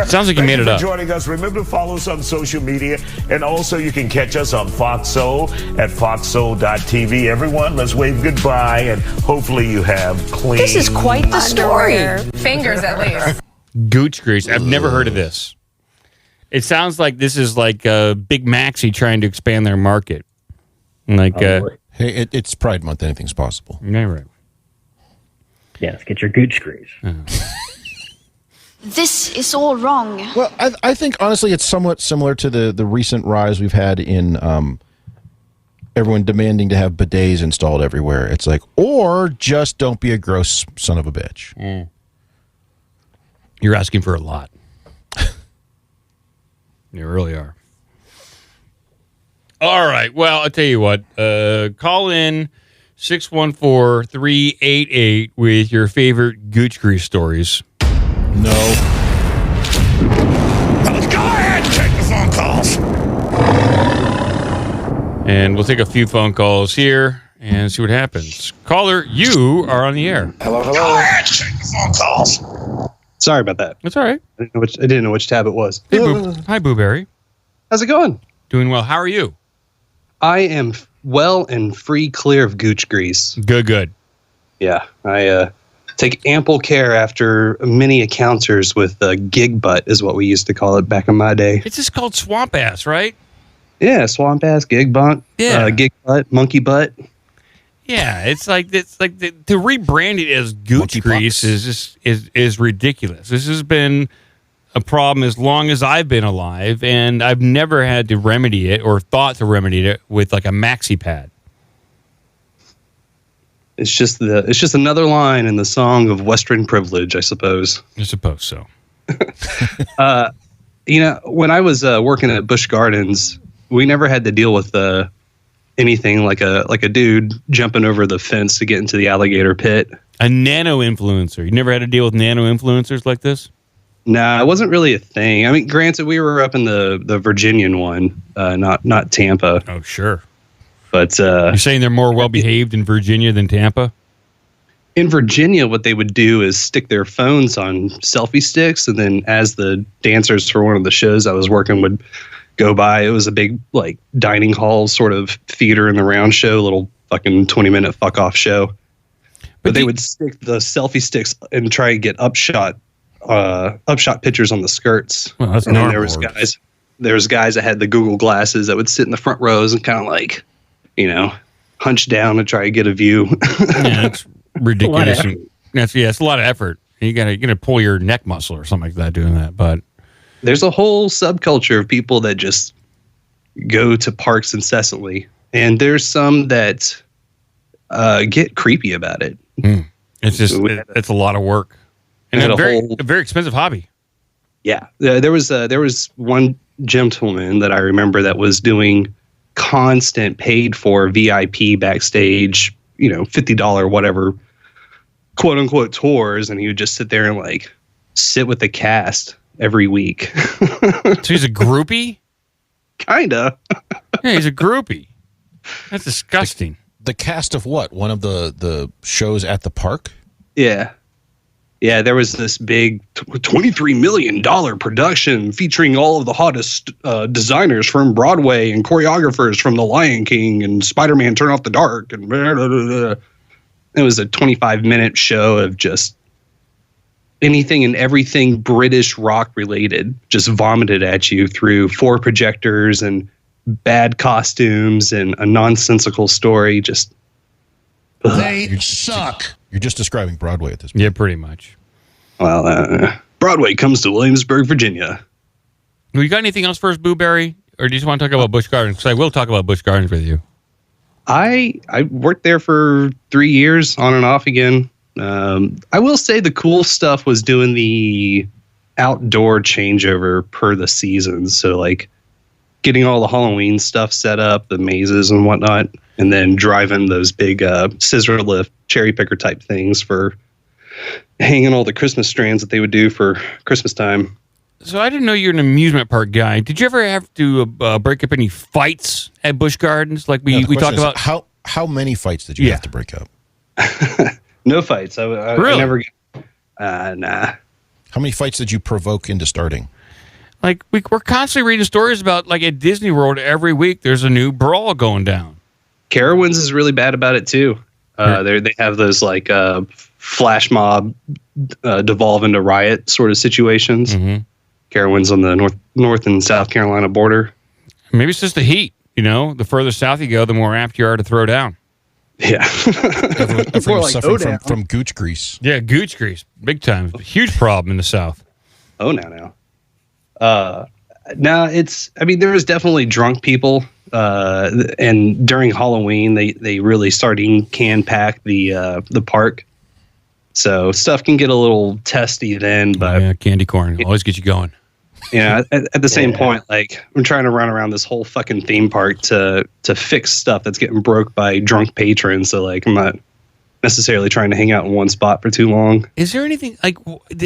Sounds like you made it up. Thank you for joining us. Remember to follow us on social media. And also you can catch us on Fox Soul at foxsoul.tv. Everyone, let's wave goodbye. And hopefully you have clean... This is quite the story. Fingers, at least. Gooch Grease. I've never heard of this. It sounds like this is like Big Maxi trying to expand their market. Like, hey, it's Pride Month. Anything's possible. Yeah, right. Yes, get your Gooch Grease. This is all wrong. Well, I think honestly, it's somewhat similar to the recent rise we've had in everyone demanding to have bidets installed everywhere. It's like, or just don't be a gross son of a bitch. You're asking for a lot. You really are. All right. Well, I'll tell you what. Call in 614-388 with your favorite Gooch Grease stories. No. Go ahead and take the phone calls. And we'll take a few phone calls here and see what happens. Caller, you are on the air. Hello. Go ahead and take the phone calls. Sorry about that. That's all right. I didn't know which tab it was. Hey, Hi, Booberry. How's it going? Doing well. How are you? I am well and free clear of Gooch Grease. Good. Yeah, I take ample care after many encounters with gig butt is what we used to call it back in my day. It's just called swamp ass, right? Yeah, swamp ass, gig butt, gig butt, monkey butt. Yeah, it's like to rebrand it as Gooch Grease is ridiculous. This has been a problem as long as I've been alive, and I've never had to remedy it or thought to remedy it with like a maxi pad. It's just another line in the song of Western privilege, I suppose. I suppose so. When I was working at Busch Gardens, we never had to deal with anything like a dude jumping over the fence to get into the alligator pit. A nano-influencer. You never had to deal with nano-influencers like this? Nah, it wasn't really a thing. I mean, granted, we were up in the Virginian one, not Tampa. Oh, sure. But you're saying they're more well-behaved in Virginia than Tampa? In Virginia, what they would do is stick their phones on selfie sticks, and then as the dancers for one of the shows I was working would go by, it was a big like dining hall sort of theater in the round show, little fucking 20-minute fuck off show. But they would stick the selfie sticks and try and get upshot pictures on the skirts. Well, that's and then normal. there was guys that had the Google glasses that would sit in the front rows and kind of like, hunch down and try to get a view. Yeah, it's ridiculous. It's a lot of effort. You gotta pull your neck muscle or something like that doing that. But there's a whole subculture of people that just go to parks incessantly, and there's some that get creepy about it. It's just it's a lot of work and a very expensive hobby. Yeah, there was one gentleman that I remember that was doing constant paid for VIP backstage, $50 whatever, quote unquote tours, and he would just sit there and like sit with the cast every week. So he's a groupie? Kinda. Yeah, he's a groupie. That's disgusting. The cast of what? One of the shows at the park? Yeah. Yeah, there was this big $23 million production featuring all of the hottest designers from Broadway and choreographers from The Lion King and Spider-Man Turn Off the Dark. And blah, blah, blah, blah. It was a 25-minute show of just anything and everything British rock related, just vomited at you through 4 projectors and bad costumes and a nonsensical story. Just they suck. You're just describing Broadway at this point. Yeah, pretty much. Well, Broadway comes to Williamsburg, Virginia. Well, you got anything else for us, Booberry? Or do you just want to talk about Busch Gardens? Because I will talk about Busch Gardens with you. I worked there for 3 years, on and off again. I will say the cool stuff was doing the outdoor changeover per the seasons. So like getting all the Halloween stuff set up, the mazes and whatnot, and then driving those big scissor lift cherry picker type things for hanging all the Christmas strands that they would do for Christmas time. So I didn't know you're an amusement park guy. Did you ever have to break up any fights at Busch Gardens? Like we talked about. How many fights did you have to break up? No fights. Really? I never. Nah. How many fights did you provoke into starting? Like we're constantly reading stories about, like, at Disney World every week there's a new brawl going down. Carowinds is really bad about it too. They have those like flash mob devolve into riot sort of situations. Mm-hmm. Carowinds on the North and South Carolina border. Maybe it's just the heat. You know, the further south you go, the more apt you are to throw down. Yeah. Everyone's suffering from Gooch Grease. Yeah, Gooch Grease. Big time. Huge problem in the South. Oh, now. Now there was definitely drunk people. And during Halloween, they really started can pack the park. So stuff can get a little testy then, but yeah, candy corn always get you going. Yeah, at the same point, like, I'm trying to run around this whole fucking theme park to fix stuff that's getting broke by drunk patrons. So, like, I'm not necessarily trying to hang out in one spot for too long. Is there anything, like,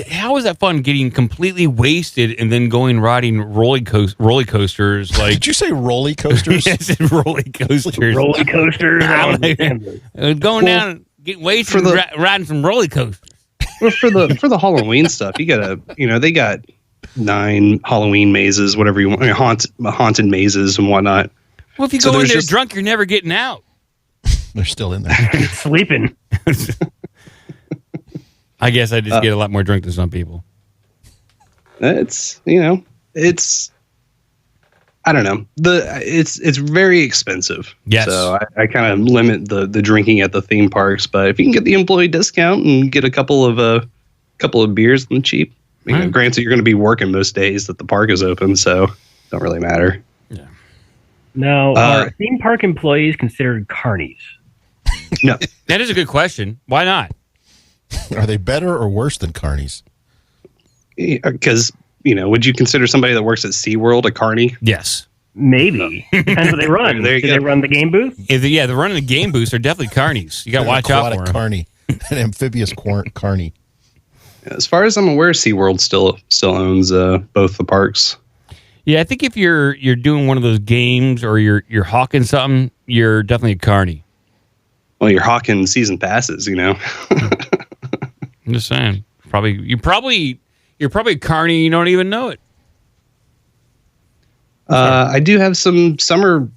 how is that fun, getting completely wasted and then riding roller coasters? Like, did you say roller coasters? Yes, I said roller coasters. Roller coasters. Going down, getting wasted, riding some roller coasters. Well, for the Halloween stuff, you gotta, they got 9 Halloween mazes, whatever you want, haunted mazes and whatnot. Well, if you go in there drunk, you're never getting out. They're still in there. Sleeping. I guess I just get a lot more drunk than some people. It's I don't know. It's very expensive. Yes. So I kind of limit the drinking at the theme parks, but if you can get the employee discount and get a couple of beers on the cheap, granted, you're going to be working most days that the park is open, so don't really matter. Yeah. Now, are theme park employees considered carnies? No. That is a good question. Why not? Are they better or worse than carnies? Because, would you consider somebody that works at SeaWorld a carny? Yes. Maybe. Depends what they run. Do they run the game booth? They're running the game booths. They're definitely carnies. You got to watch out for them. Carny. An amphibious carny. As far as I'm aware, SeaWorld still owns both the parks. Yeah, I think if you're doing one of those games or you're hawking something, you're definitely a carny. Well, you're hawking season passes, I'm just saying. You're probably a carny. You don't even know it. I do have some summer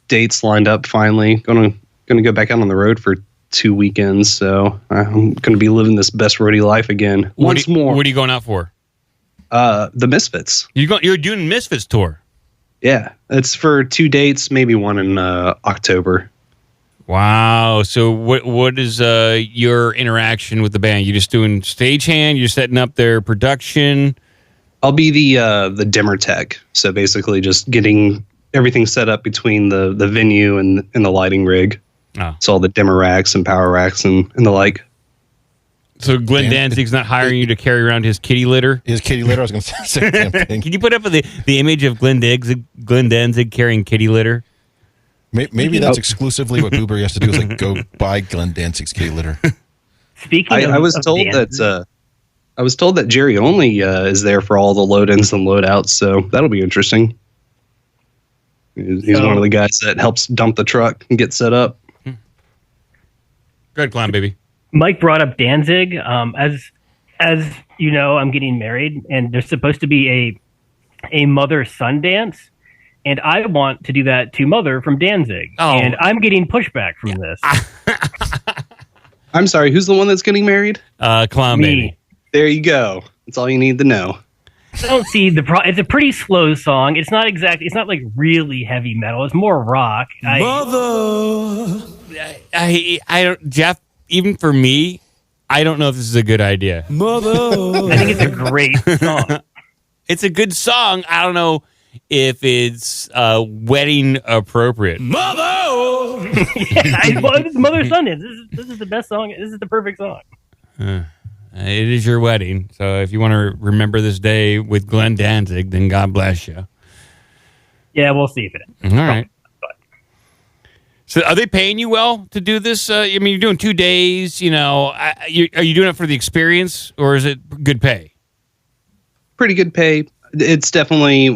dates lined up. Finally, going to go back out on the road for 2 weekends, so I'm going to be living this best roadie life again once more. What are you going out for? The Misfits. You're doing Misfits tour? Yeah, it's for 2 dates, maybe one in October. Wow. So what is your interaction with the band? You just doing stagehand? You're setting up their production? I'll be the dimmer tech. So basically, just getting everything set up between the venue and the lighting rig. Oh. So all the dimmer racks and power racks and the like. So Glenn Danzig's not hiring you to carry around his kitty litter? His kitty litter? I was going to say the same thing. Can you put up the image of Glenn Danzig carrying kitty litter? Maybe that's exclusively what Boober has to do, is like go buy Glenn Danzig's kitty litter. I was told that Jerry Only is there for all the load-ins and load-outs, so that'll be interesting. He's one of the guys that helps dump the truck and get set up. Go ahead, Clown Baby. Mike brought up Danzig. As you know, I'm getting married, and there's supposed to be a mother-son dance, and I want to do that to Mother from Danzig, and I'm getting pushback from this. I'm sorry, who's the one that's getting married? Clown Baby. There you go. That's all you need to know. I don't see it's a pretty slow song. It's not like really heavy metal. It's more rock. Mother. I don't, Jeff, even for me, I don't know if this is a good idea. Mother. I think it's a great song. It's a good song. I don't know if it's wedding appropriate. Mother. It's Mother Sunday. This is the best song. This is the perfect song. It is your wedding, so if you want to remember this day with Glenn Danzig, then God bless you. Yeah, we'll see if it is. All right. So are they paying you well to do this? I mean, you're doing 2 days. You know, are you doing it for the experience, or is it good pay? Pretty good pay. It's definitely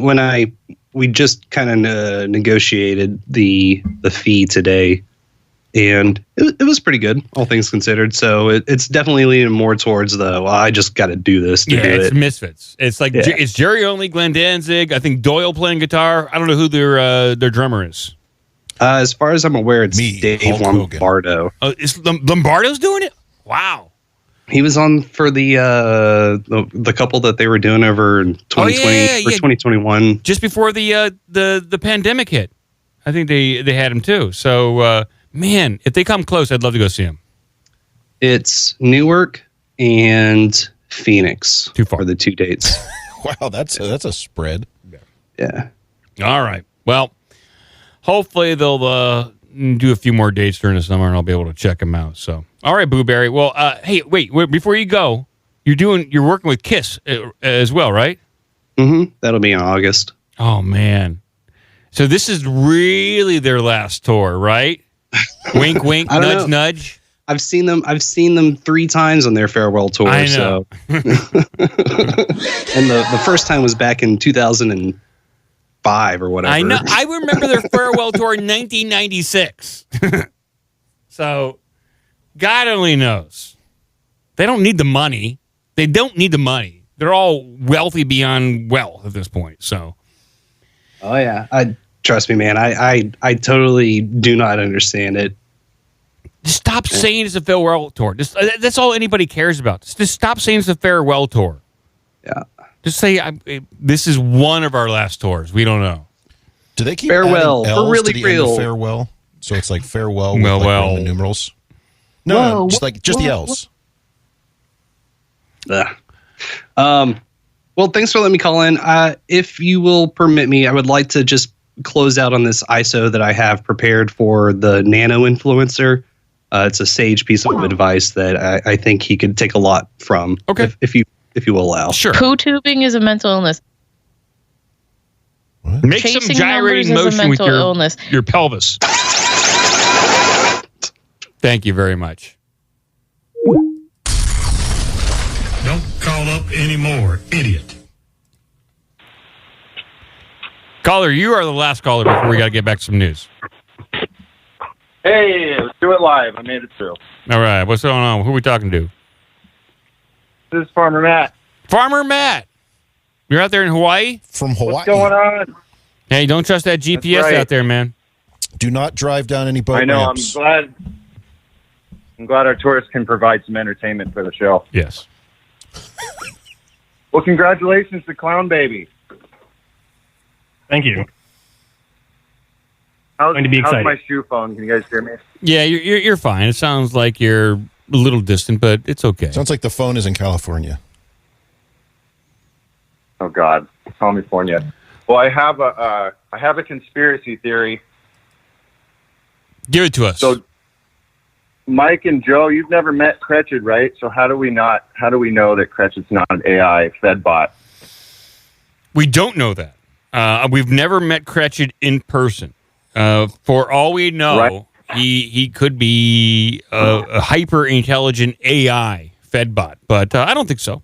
we just kind of negotiated the fee today, and it was pretty good, all things considered. So it's definitely leaning more towards I just got to do this to do it's it. Misfits. It's like it's Jerry only, Glenn Danzig. I think Doyle playing guitar. I don't know who their drummer is. As far as I'm aware, it's Dave Hulk Lombardo. Oh, is Lombardo's doing it? Wow. He was on for the couple that they were doing over in 2020 or 2021, just before the pandemic hit. I think they had him too. So man, if they come close, I'd love to go see him. It's Newark and Phoenix. Too far for the 2 dates. Wow, that's a spread. Yeah. All right. Well, hopefully they'll do a few more dates during the summer, and I'll be able to check them out. So, all right, Booberry. Well, hey, wait, before you go, you're working with Kiss as well, right? Mm-hmm. That'll be in August. Oh man. So this is really their last tour, right? Wink, wink, nudge, nudge. I've seen them 3 times on their farewell tour. I know. So. And the first time was back in 2005 or whatever. I know. I remember their farewell tour in 1996. So, God only knows. They don't need the money. They don't need the money. They're all wealthy beyond wealth at this point. So. Oh yeah. Trust me, man. I totally do not understand it. Just stop saying it's a farewell tour. That's all anybody cares about. Just stop saying it's a farewell tour. Yeah. Just say this is one of our last tours. We don't know. Do they keep farewell adding L's for really to the real? End of farewell, so it's like farewell with like Roman numerals. No, just the L's. Well, thanks for letting me call in. If you will permit me, I would like to just close out on this ISO that I have prepared for the Nano-Influencer. It's a sage piece of advice that I think he could take a lot from. Okay. If you will allow. Sure. Poo tubing is a mental illness. What? Make Chasing some gyrating motion with your pelvis. Thank you very much. Don't call up anymore, idiot. Caller, you are the last caller before we got to get back to some news. Hey, let's do it live. I made it through. All right. What's going on? Who are we talking to? This is Farmer Matt. Farmer Matt. You're out there in Hawaii? From Hawaii. What's going on? Hey, don't trust that GPS out there, man. Do not drive down any boat I know. ramps. I'm glad our tourists can provide some entertainment for the show. Yes. Well, congratulations to Clown Baby. Thank you. How's Going to be excited. my shoe phone? Can you guys hear me? Yeah, you're fine. It sounds like you're a little distant, but it's okay. Sounds like the phone is in California. Oh God, California. Well, I have a conspiracy theory. Give it to us. So, Mike and Joe, you've never met Cretchit, right? So how do we know that Cretchit's not an AI fed bot? We don't know that. We've never met Cretchit in person. For all we know, he could be a hyper intelligent AI fed bot, but I don't think so.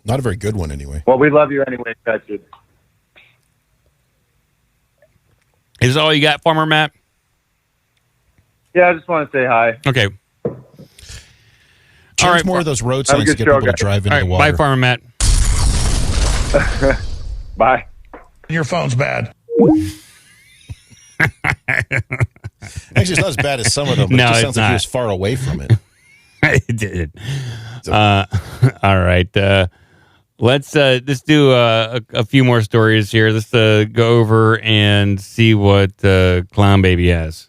Not a very good one, anyway. Well, we love you anyway, Cretchit. Is that all you got, Farmer Matt? Yeah, I just want to say hi. Okay. Change more of those road signs to get people to drive into the water. Bye, Farmer Matt. Bye. Your phone's bad. Actually, it's not as bad as some of them, but No, it just it's sounds like not. he was far away from it. It did. All right. Let's do a few more stories here. Let's go over and see what Clown Baby has.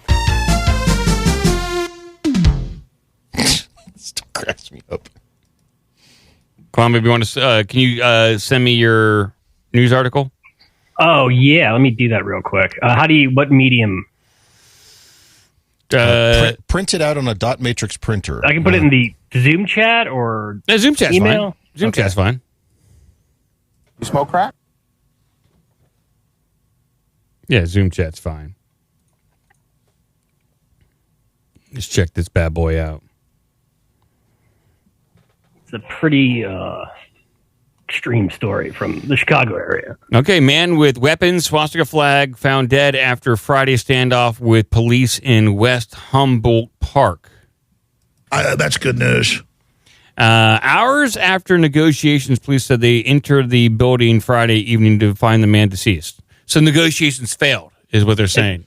Still cracks me up. Clown Baby, can you send me your news article? Oh yeah, let me do that real quick. What medium? Print it out on a dot matrix printer. I can put it in the Zoom chat or Zoom chat's email. Fine. Zoom chat's fine. You smoke crack? Yeah, Zoom chat's fine. Let's check this bad boy out. It's a pretty extreme story from the Chicago area. Okay, man with weapons, swastika flag, found dead after Friday standoff with police in West Humboldt Park. That's good news. Hours after negotiations, police said they entered the building Friday evening to find the man deceased. So negotiations failed, is what they're saying.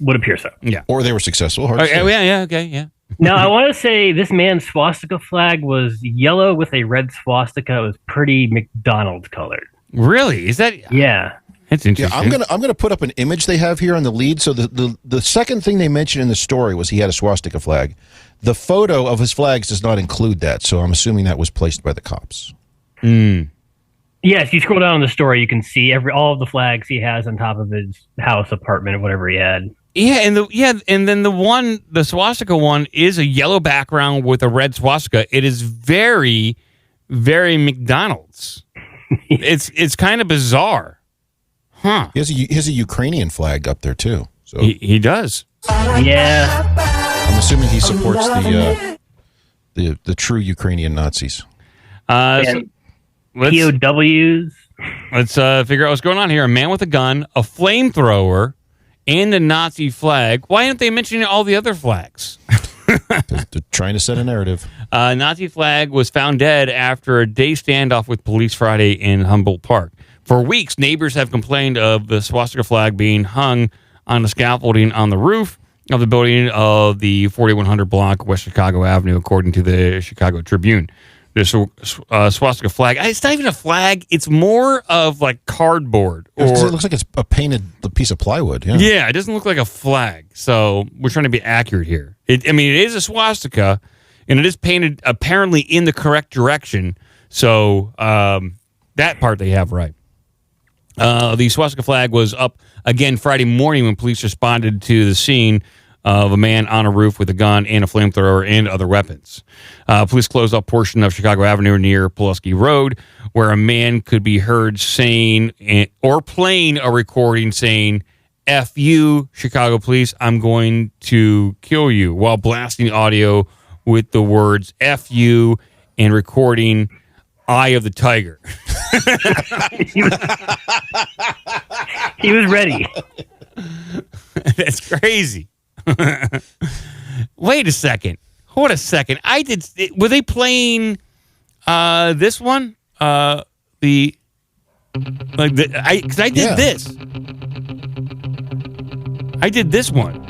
Would appear so. Yeah. Or they were successful. Yeah. Now, I want to say this man's swastika flag was yellow with a red swastika. It was pretty McDonald's colored. Really? Is that? Yeah. That's interesting. Yeah, I'm gonna put up an image they have here on the lead. So the second thing they mentioned in the story was he had a swastika flag. The photo of his flags does not include that, so I'm assuming that was placed by the cops. Yes, you scroll down on the story, you can see all of the flags he has on top of his house, apartment, or whatever he had. Yeah, and then the swastika one is a yellow background with a red swastika. It is very, very McDonald's. It's kind of bizarre, huh? He has a Ukrainian flag up there too. So he does. Yeah, I'm assuming he supports the true Ukrainian Nazis. POWs. Let's figure out what's going on here. A man with a gun, a flamethrower, and a Nazi flag. Why aren't they mentioning all the other flags? They're trying to set a narrative. Nazi flag was found dead after a day standoff with police Friday in Humboldt Park. For weeks, neighbors have complained of the swastika flag being hung on the scaffolding on the roof of the building of the 4100 block West Chicago Avenue, according to the Chicago Tribune. This swastika flag, it's not even a flag. It's more of like cardboard. It looks like it's a painted piece of plywood. Yeah, it doesn't look like a flag. So we're trying to be accurate here. It is a swastika, and it is painted apparently in the correct direction. So that part they have right. The swastika flag was up again Friday morning when police responded to the scene of a man on a roof with a gun and a flamethrower and other weapons. Police closed up portion of Chicago Avenue near Pulaski Road, where a man could be heard saying or playing a recording saying, "F you, Chicago police, I'm going to kill you," while blasting audio with the words "F you" and recording "Eye of the Tiger." He was ready. That's crazy. Wait a second. Hold a second. Were they playing this one? Because I did this. I did this one.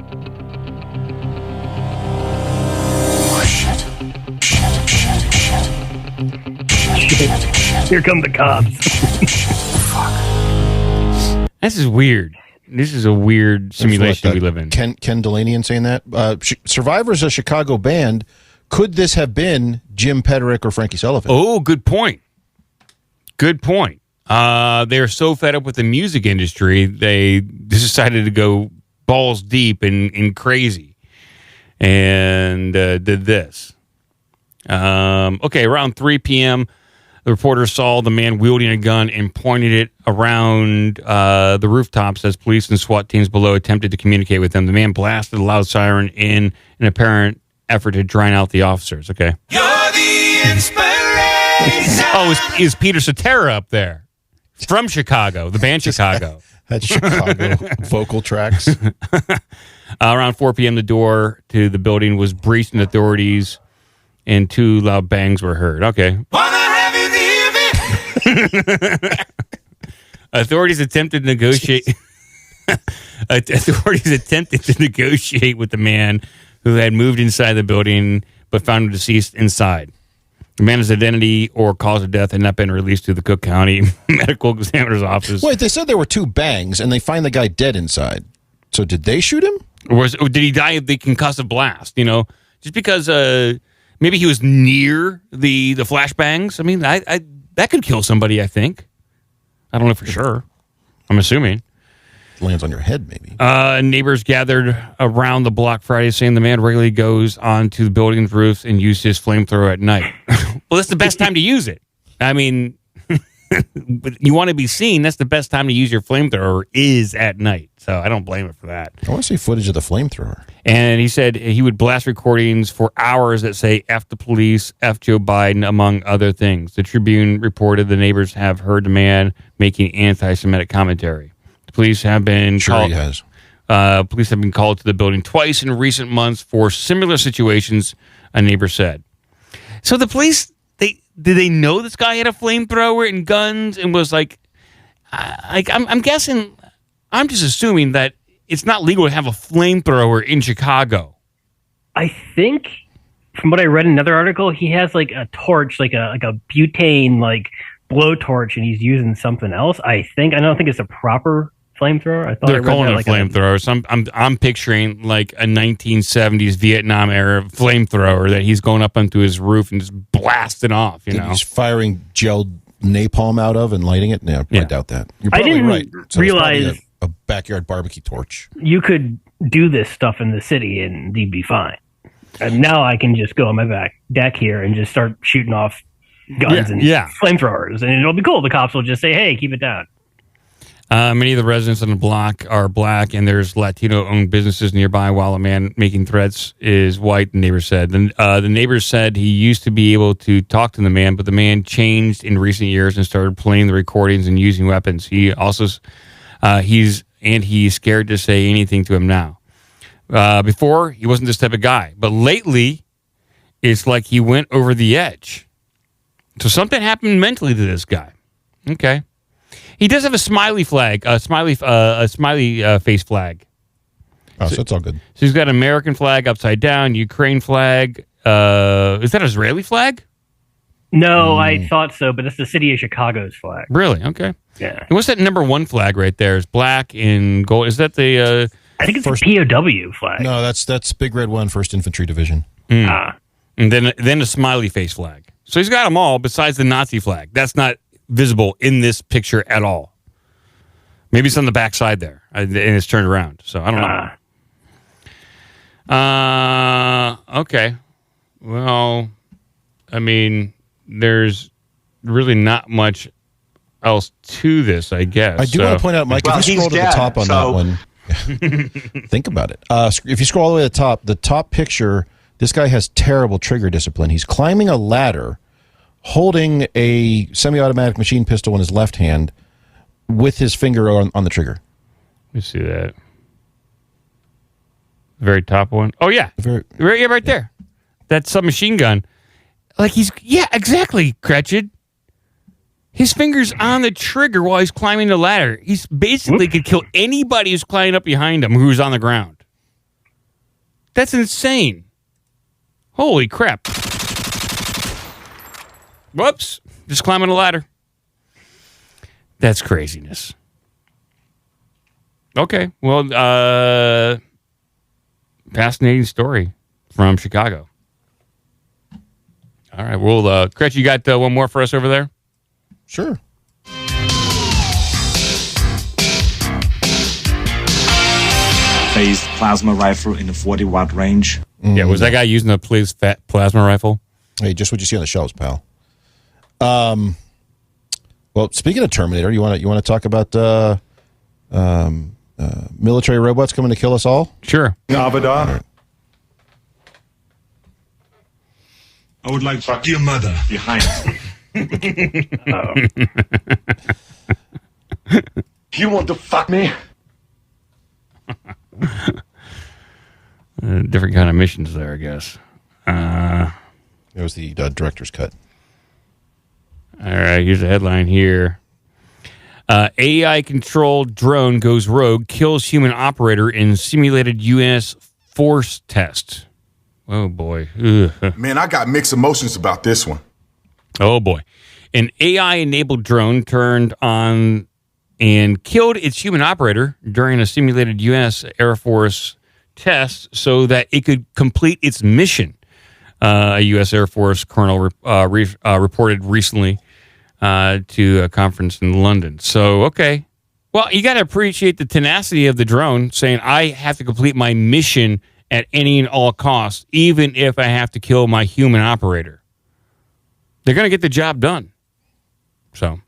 Here come the cops. This is weird. This is a weird simulation we live in. Ken Delanian saying that. Survivor's a Chicago band. Could this have been Jim Pederick or Frankie Sullivan? Oh, good point. Good point. They're so fed up with the music industry, they decided to go balls deep and crazy and did this. Okay, around 3 p.m., the reporter saw the man wielding a gun and pointed it around the rooftops as police and SWAT teams below attempted to communicate with him. The man blasted a loud siren in an apparent effort to drown out the officers. Okay. You're the inspiration. Oh, is Peter Cetera up there from Chicago, the band Chicago. That's Chicago vocal tracks. Around 4 p.m., the door to the building was breached, and authorities and 2 loud bangs were heard. Okay. Authorities attempted to negotiate. Authorities attempted to negotiate with the man who had moved inside the building, but found him deceased inside. The man's identity or cause of death had not been released to the Cook County Medical Examiner's Office. Wait, they said there were 2 bangs, and they find the guy dead inside. So did they shoot him? Or did he die of the concussive blast? You know, just because maybe he was near the flashbangs. I mean, I that could kill somebody, I think. I don't know for sure. I'm assuming. Lands on your head, maybe. Neighbors gathered around the block Friday saying the man regularly goes onto the building's roofs and uses his flamethrower at night. Well, that's the best time to use it. I mean, but you want to be seen. That's the best time to use your flamethrower is at night. So I don't blame it for that. I want to see footage of the flamethrower. And he said he would blast recordings for hours that say F the police, F Joe Biden, among other things. The Tribune reported the neighbors have heard the man making anti-Semitic commentary. The police have been called. He has. Police have been called to the building twice in recent months for similar situations, a neighbor said. So the police, did they know this guy had a flamethrower and guns and was like I'm guessing, I'm just assuming that it's not legal to have a flamethrower in Chicago. I think, from what I read in another article, he has like a torch, like a butane like blowtorch, and he's using something else. I don't think it's a proper flamethrower. I thought they're calling it a flamethrower. So I'm picturing like a 1970s Vietnam era flamethrower that he's going up onto his roof and just blasting off. You know, he's firing gelled napalm out of and lighting it. No, I doubt that. You're probably right. So realize a backyard barbecue torch. You could do this stuff in the city and you'd be fine. And now I can just go on my back deck here and just start shooting off guns and flamethrowers, and it'll be cool. The cops will just say, "Hey, keep it down." Many of the residents on the block are black, and there's Latino-owned businesses nearby, while a man making threats is white, the neighbor said. The neighbor said he used to be able to talk to the man, but the man changed in recent years and started playing the recordings and using weapons. He also, he's scared to say anything to him now. Before, he wasn't this type of guy, but lately, it's like he went over the edge. So something happened mentally to this guy. Okay. He does have a smiley flag, a smiley face flag. Oh, so it's all good. So he's got an American flag upside down, Ukraine flag. Is that an Israeli flag? No, I thought so, but it's the city of Chicago's flag. Really? Okay. Yeah. And what's that number 1 flag right there? It's black and gold. Is that the... I think it's a POW flag. No, that's Big Red 1, 1st Infantry Division. And then a smiley face flag. So he's got them all besides the Nazi flag. That's not visible in this picture at all. Maybe it's on the back side there, and it's turned around. So I don't know. Okay. Well, I mean, there's really not much else to this, I guess. I do want to point out, Mike, if you scroll to the top on that one, think about it. If you scroll all the way to the top picture, this guy has terrible trigger discipline. He's climbing a ladder, holding a semi-automatic machine pistol in his left hand with his finger on the trigger. Let me see that. Very top one. Oh, yeah. Right there. That's a machine gun. Like exactly, Cretched. His finger's on the trigger while he's climbing the ladder. He's basically could kill anybody who's climbing up behind him who's on the ground. That's insane. Holy crap. Whoops. Just climbing a ladder. That's craziness. Okay. Well, fascinating story from Chicago. All right. Well, Gretch, you got one more for us over there? Sure. Phased plasma rifle in the 40-watt range. Yeah, was that guy using a plasma rifle? Hey, just what you see on the shelves, pal. Well, speaking of Terminator, you want to talk about military robots coming to kill us all? Sure. Avada. Right. I would like to fuck your mother behind. You want to fuck me? Different kind of missions there, I guess. It was the director's cut. All right, here's a headline here. AI-controlled drone goes rogue, kills human operator in simulated U.S. force test. Oh, boy. Ugh. Man, I got mixed emotions about this one. Oh, boy. An AI-enabled drone turned on and killed its human operator during a simulated U.S. Air Force test so that it could complete its mission. A U.S. Air Force colonel reported recently to a conference in London. So, okay. Well, you got to appreciate the tenacity of the drone saying, I have to complete my mission at any and all costs, even if I have to kill my human operator. They're going to get the job done. So,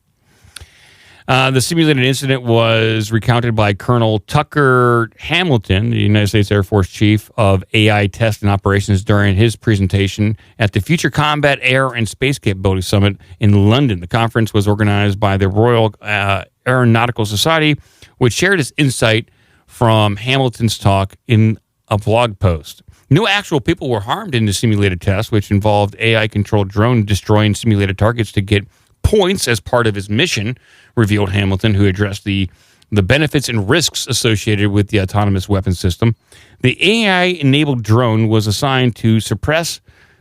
The simulated incident was recounted by Colonel Tucker Hamilton, the United States Air Force Chief of AI Test and Operations, during his presentation at the Future Combat Air and Space Capability Summit in London. The conference was organized by the Royal Aeronautical Society, which shared its insight from Hamilton's talk in a blog post. No actual people were harmed in the simulated test, which involved AI-controlled drone destroying simulated targets to get points as part of his mission, revealed Hamilton, who addressed the benefits and risks associated with the autonomous weapon system. The AI-enabled drone was assigned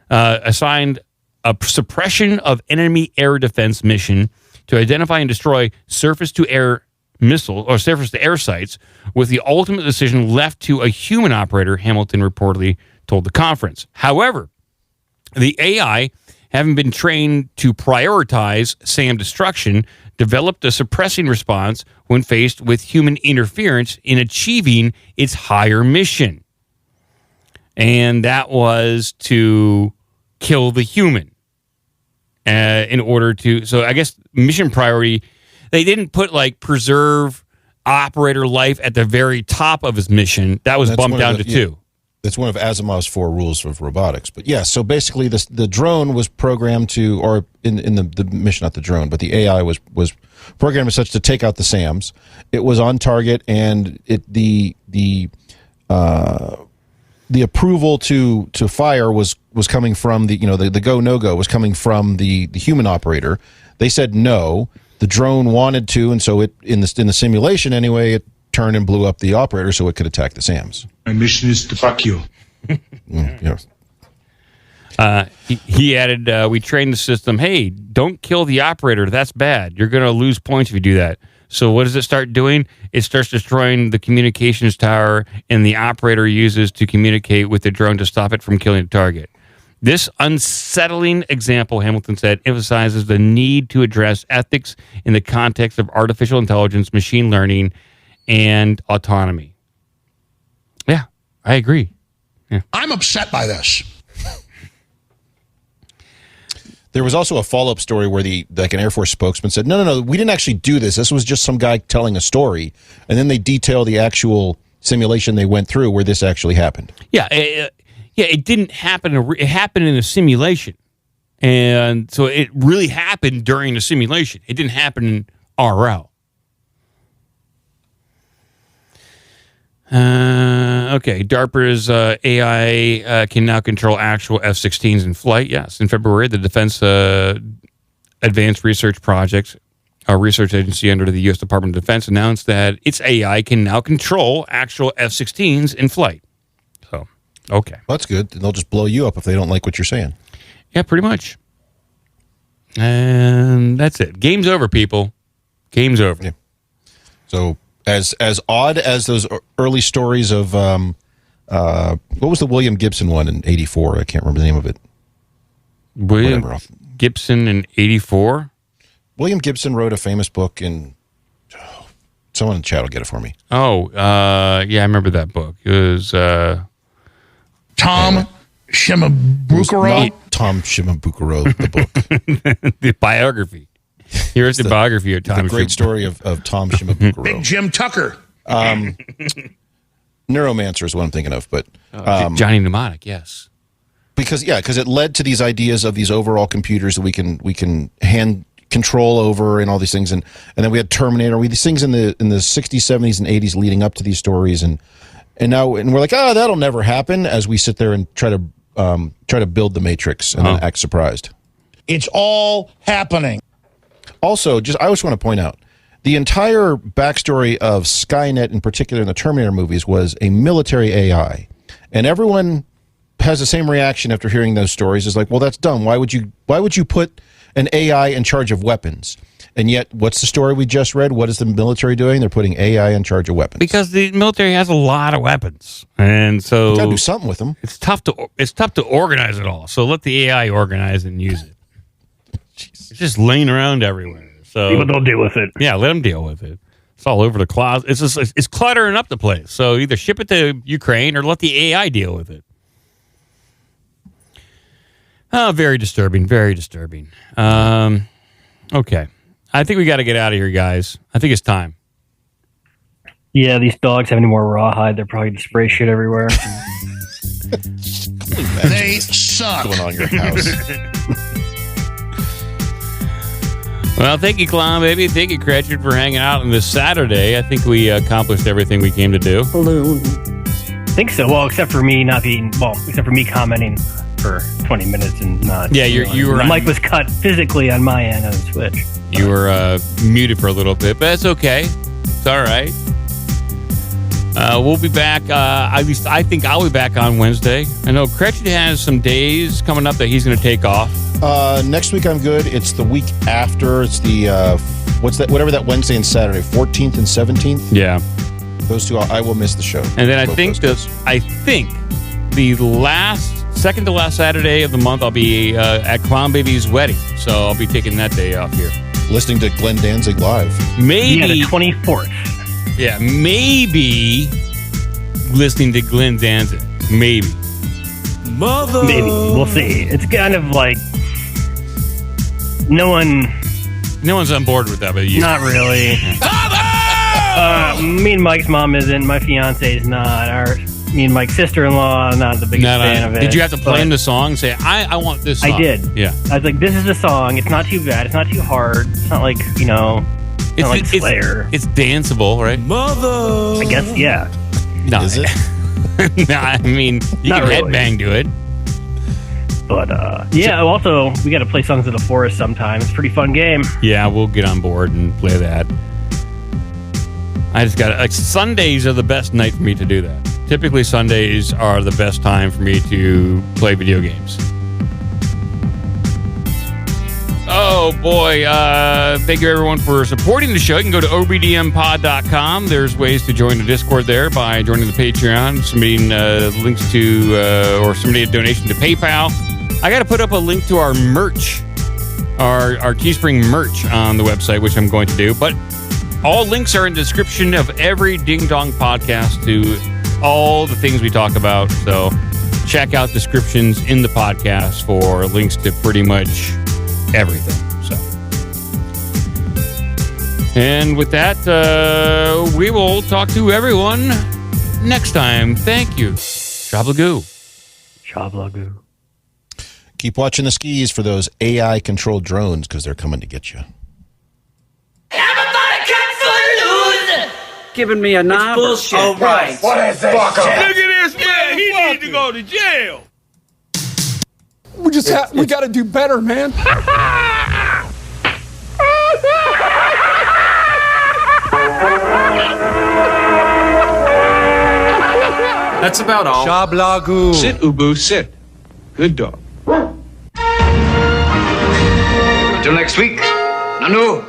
a suppression of enemy air defense mission to identify and destroy surface-to-air missile or surface-to-air sites, with the ultimate decision left to a human operator, Hamilton reportedly told the conference. However, the AI, having been trained to prioritize SAM destruction, developed a suppressing response when faced with human interference in achieving its higher mission. And that was to kill the human. In order to, so I guess mission priority, they didn't put like preserve operator life at the very top of his mission. That was bumped down to 2. That's one of Asimov's 4 rules of robotics. But yeah, so basically the drone was programmed to, or in the mission, not the drone, but the AI was programmed as such to take out the SAMs. It was on target, and the approval to fire was coming from the go no go was coming from the human operator. They said no. The drone wanted to, and so it in the simulation anyway, it turned and blew up the operator so it could attack the SAMs. My mission is to fuck you. Yeah. He added, we trained the system, hey, don't kill the operator. That's bad. You're going to lose points if you do that. So what does it start doing? It starts destroying the communications tower, and the operator uses to communicate with the drone to stop it from killing the target. This unsettling example, Hamilton said, emphasizes the need to address ethics in the context of artificial intelligence, machine learning, and autonomy. Yeah, I agree. Yeah. I'm upset by this. There was also a follow-up story where an Air Force spokesman said, no, we didn't actually do this. This was just some guy telling a story. And then they detail the actual simulation they went through where this actually happened. Yeah, it didn't happen. It happened in a simulation. And so it really happened during the simulation. It didn't happen in RL. Okay, DARPA's AI can now control actual F-16s in flight. Yes, in February, the Defense Advanced Research Project, a research agency under the U.S. Department of Defense, announced that its AI can now control actual F-16s in flight. So, okay. Well, that's good. They'll just blow you up if they don't like what you're saying. Yeah, pretty much. And that's it. Game's over, people. Game's over. Yeah. So, as odd as those early stories of what was the William Gibson one in '84? I can't remember the name of it. William Gibson in '84. William Gibson wrote a famous book, and someone in the chat will get it for me. Oh, yeah, I remember that book. It was Tom Shimabukuro. Not Tom Shimabukuro, the book, the biography. Here's the biography of Tom. The great story of Tom Shimabukuro. Big Jim Tucker. Neuromancer is what I'm thinking of, but Johnny Mnemonic, yes. Because it led to these ideas of these overall computers that we can hand control over and all these things, and then we had Terminator. We had these things in the 60s, 70s, and 80s leading up to these stories, and we're like, that'll never happen. As we sit there and try to build the Matrix and then act surprised. It's all happening. Also, I just want to point out, the entire backstory of Skynet, in particular in the Terminator movies, was a military AI. And everyone has the same reaction after hearing those stories. Is like, well, that's dumb. Why would you put an AI in charge of weapons? And yet, what's the story we just read? What is the military doing? They're putting AI in charge of weapons. Because the military has a lot of weapons. And so... you got to do something with them. It's tough to organize it all. So let the AI organize it and use it. It's just laying around everywhere. So people don't deal with it. Yeah, let them deal with it. It's all over the closet. It's cluttering up the place. So either ship it to Ukraine or let the AI deal with it. Oh, very disturbing. Very disturbing. Okay. I think we got to get out of here, guys. I think it's time. Yeah, these dogs have any more rawhide, they're probably going to spray shit everywhere. They suck. What's going on in your house? Well, thank you, Clown Baby. Thank you, Cratchit, for hanging out on this Saturday. I think we accomplished everything we came to do. Balloon. I think so. Well, except for me commenting for 20 minutes and not. Yeah, you were. The mic was cut physically on my end of the switch. You were muted for a little bit, but that's okay. It's all right. We'll be back. At least I think I'll be back on Wednesday. I know Cratchit has some days coming up that he's going to take off. Next week I'm good. It's the week after. It's the whatever that Wednesday and Saturday, 14th and 17th. Yeah, those two. I will miss the show. And then I think the second to last Saturday of the month I'll be at Clown Baby's wedding, so I'll be taking that day off here, listening to Glenn Danzig live. Maybe the 24th. Yeah, maybe listening to Glenn Danzig. Maybe. Maybe. We'll see. It's kind of like no one's on board with that, but you. Not really. Me and Mike's mom isn't. My fiance's not. Me and Mike's sister-in-law, not the biggest fan of it. Did you have to play him the song and say, I want this song? I did. Yeah. I was like, this is a song. It's not too bad. It's not too hard. It's not like, it's not like Slayer. It's danceable, right? I guess, yeah. No. Is it? No, I mean, you Not can really. headbang to it. But, yeah, also, we got to play Songs of the Forest sometime. It's a pretty fun game. Yeah, we'll get on board and play that. I just got Sundays are the best night for me to do that. Typically, Sundays are the best time for me to play video games. Oh, boy. Thank you, everyone, for supporting the show. You can go to obdmpod.com. There's ways to join the Discord there by joining the Patreon, submitting links to or submitting a donation to PayPal. I got to put up a link to our merch, our Teespring merch on the website, which I'm going to do. But all links are in the description of every Ding Dong podcast to all the things we talk about. So check out descriptions in the podcast for links to pretty much everything. So, and with that, we will talk to everyone next time. Thank you. Shablagoo. Shablagoo. Keep watching the skis for those AI-controlled drones because they're coming to get you. Giving me a knob. Bullshit. All right. What is this? Fuck shit? off. Look at this man. He needs to go to jail. We got to do better, man. That's about all. Shablagoo. Sit, Ubu, sit. Good dog. Until next week. Nanu.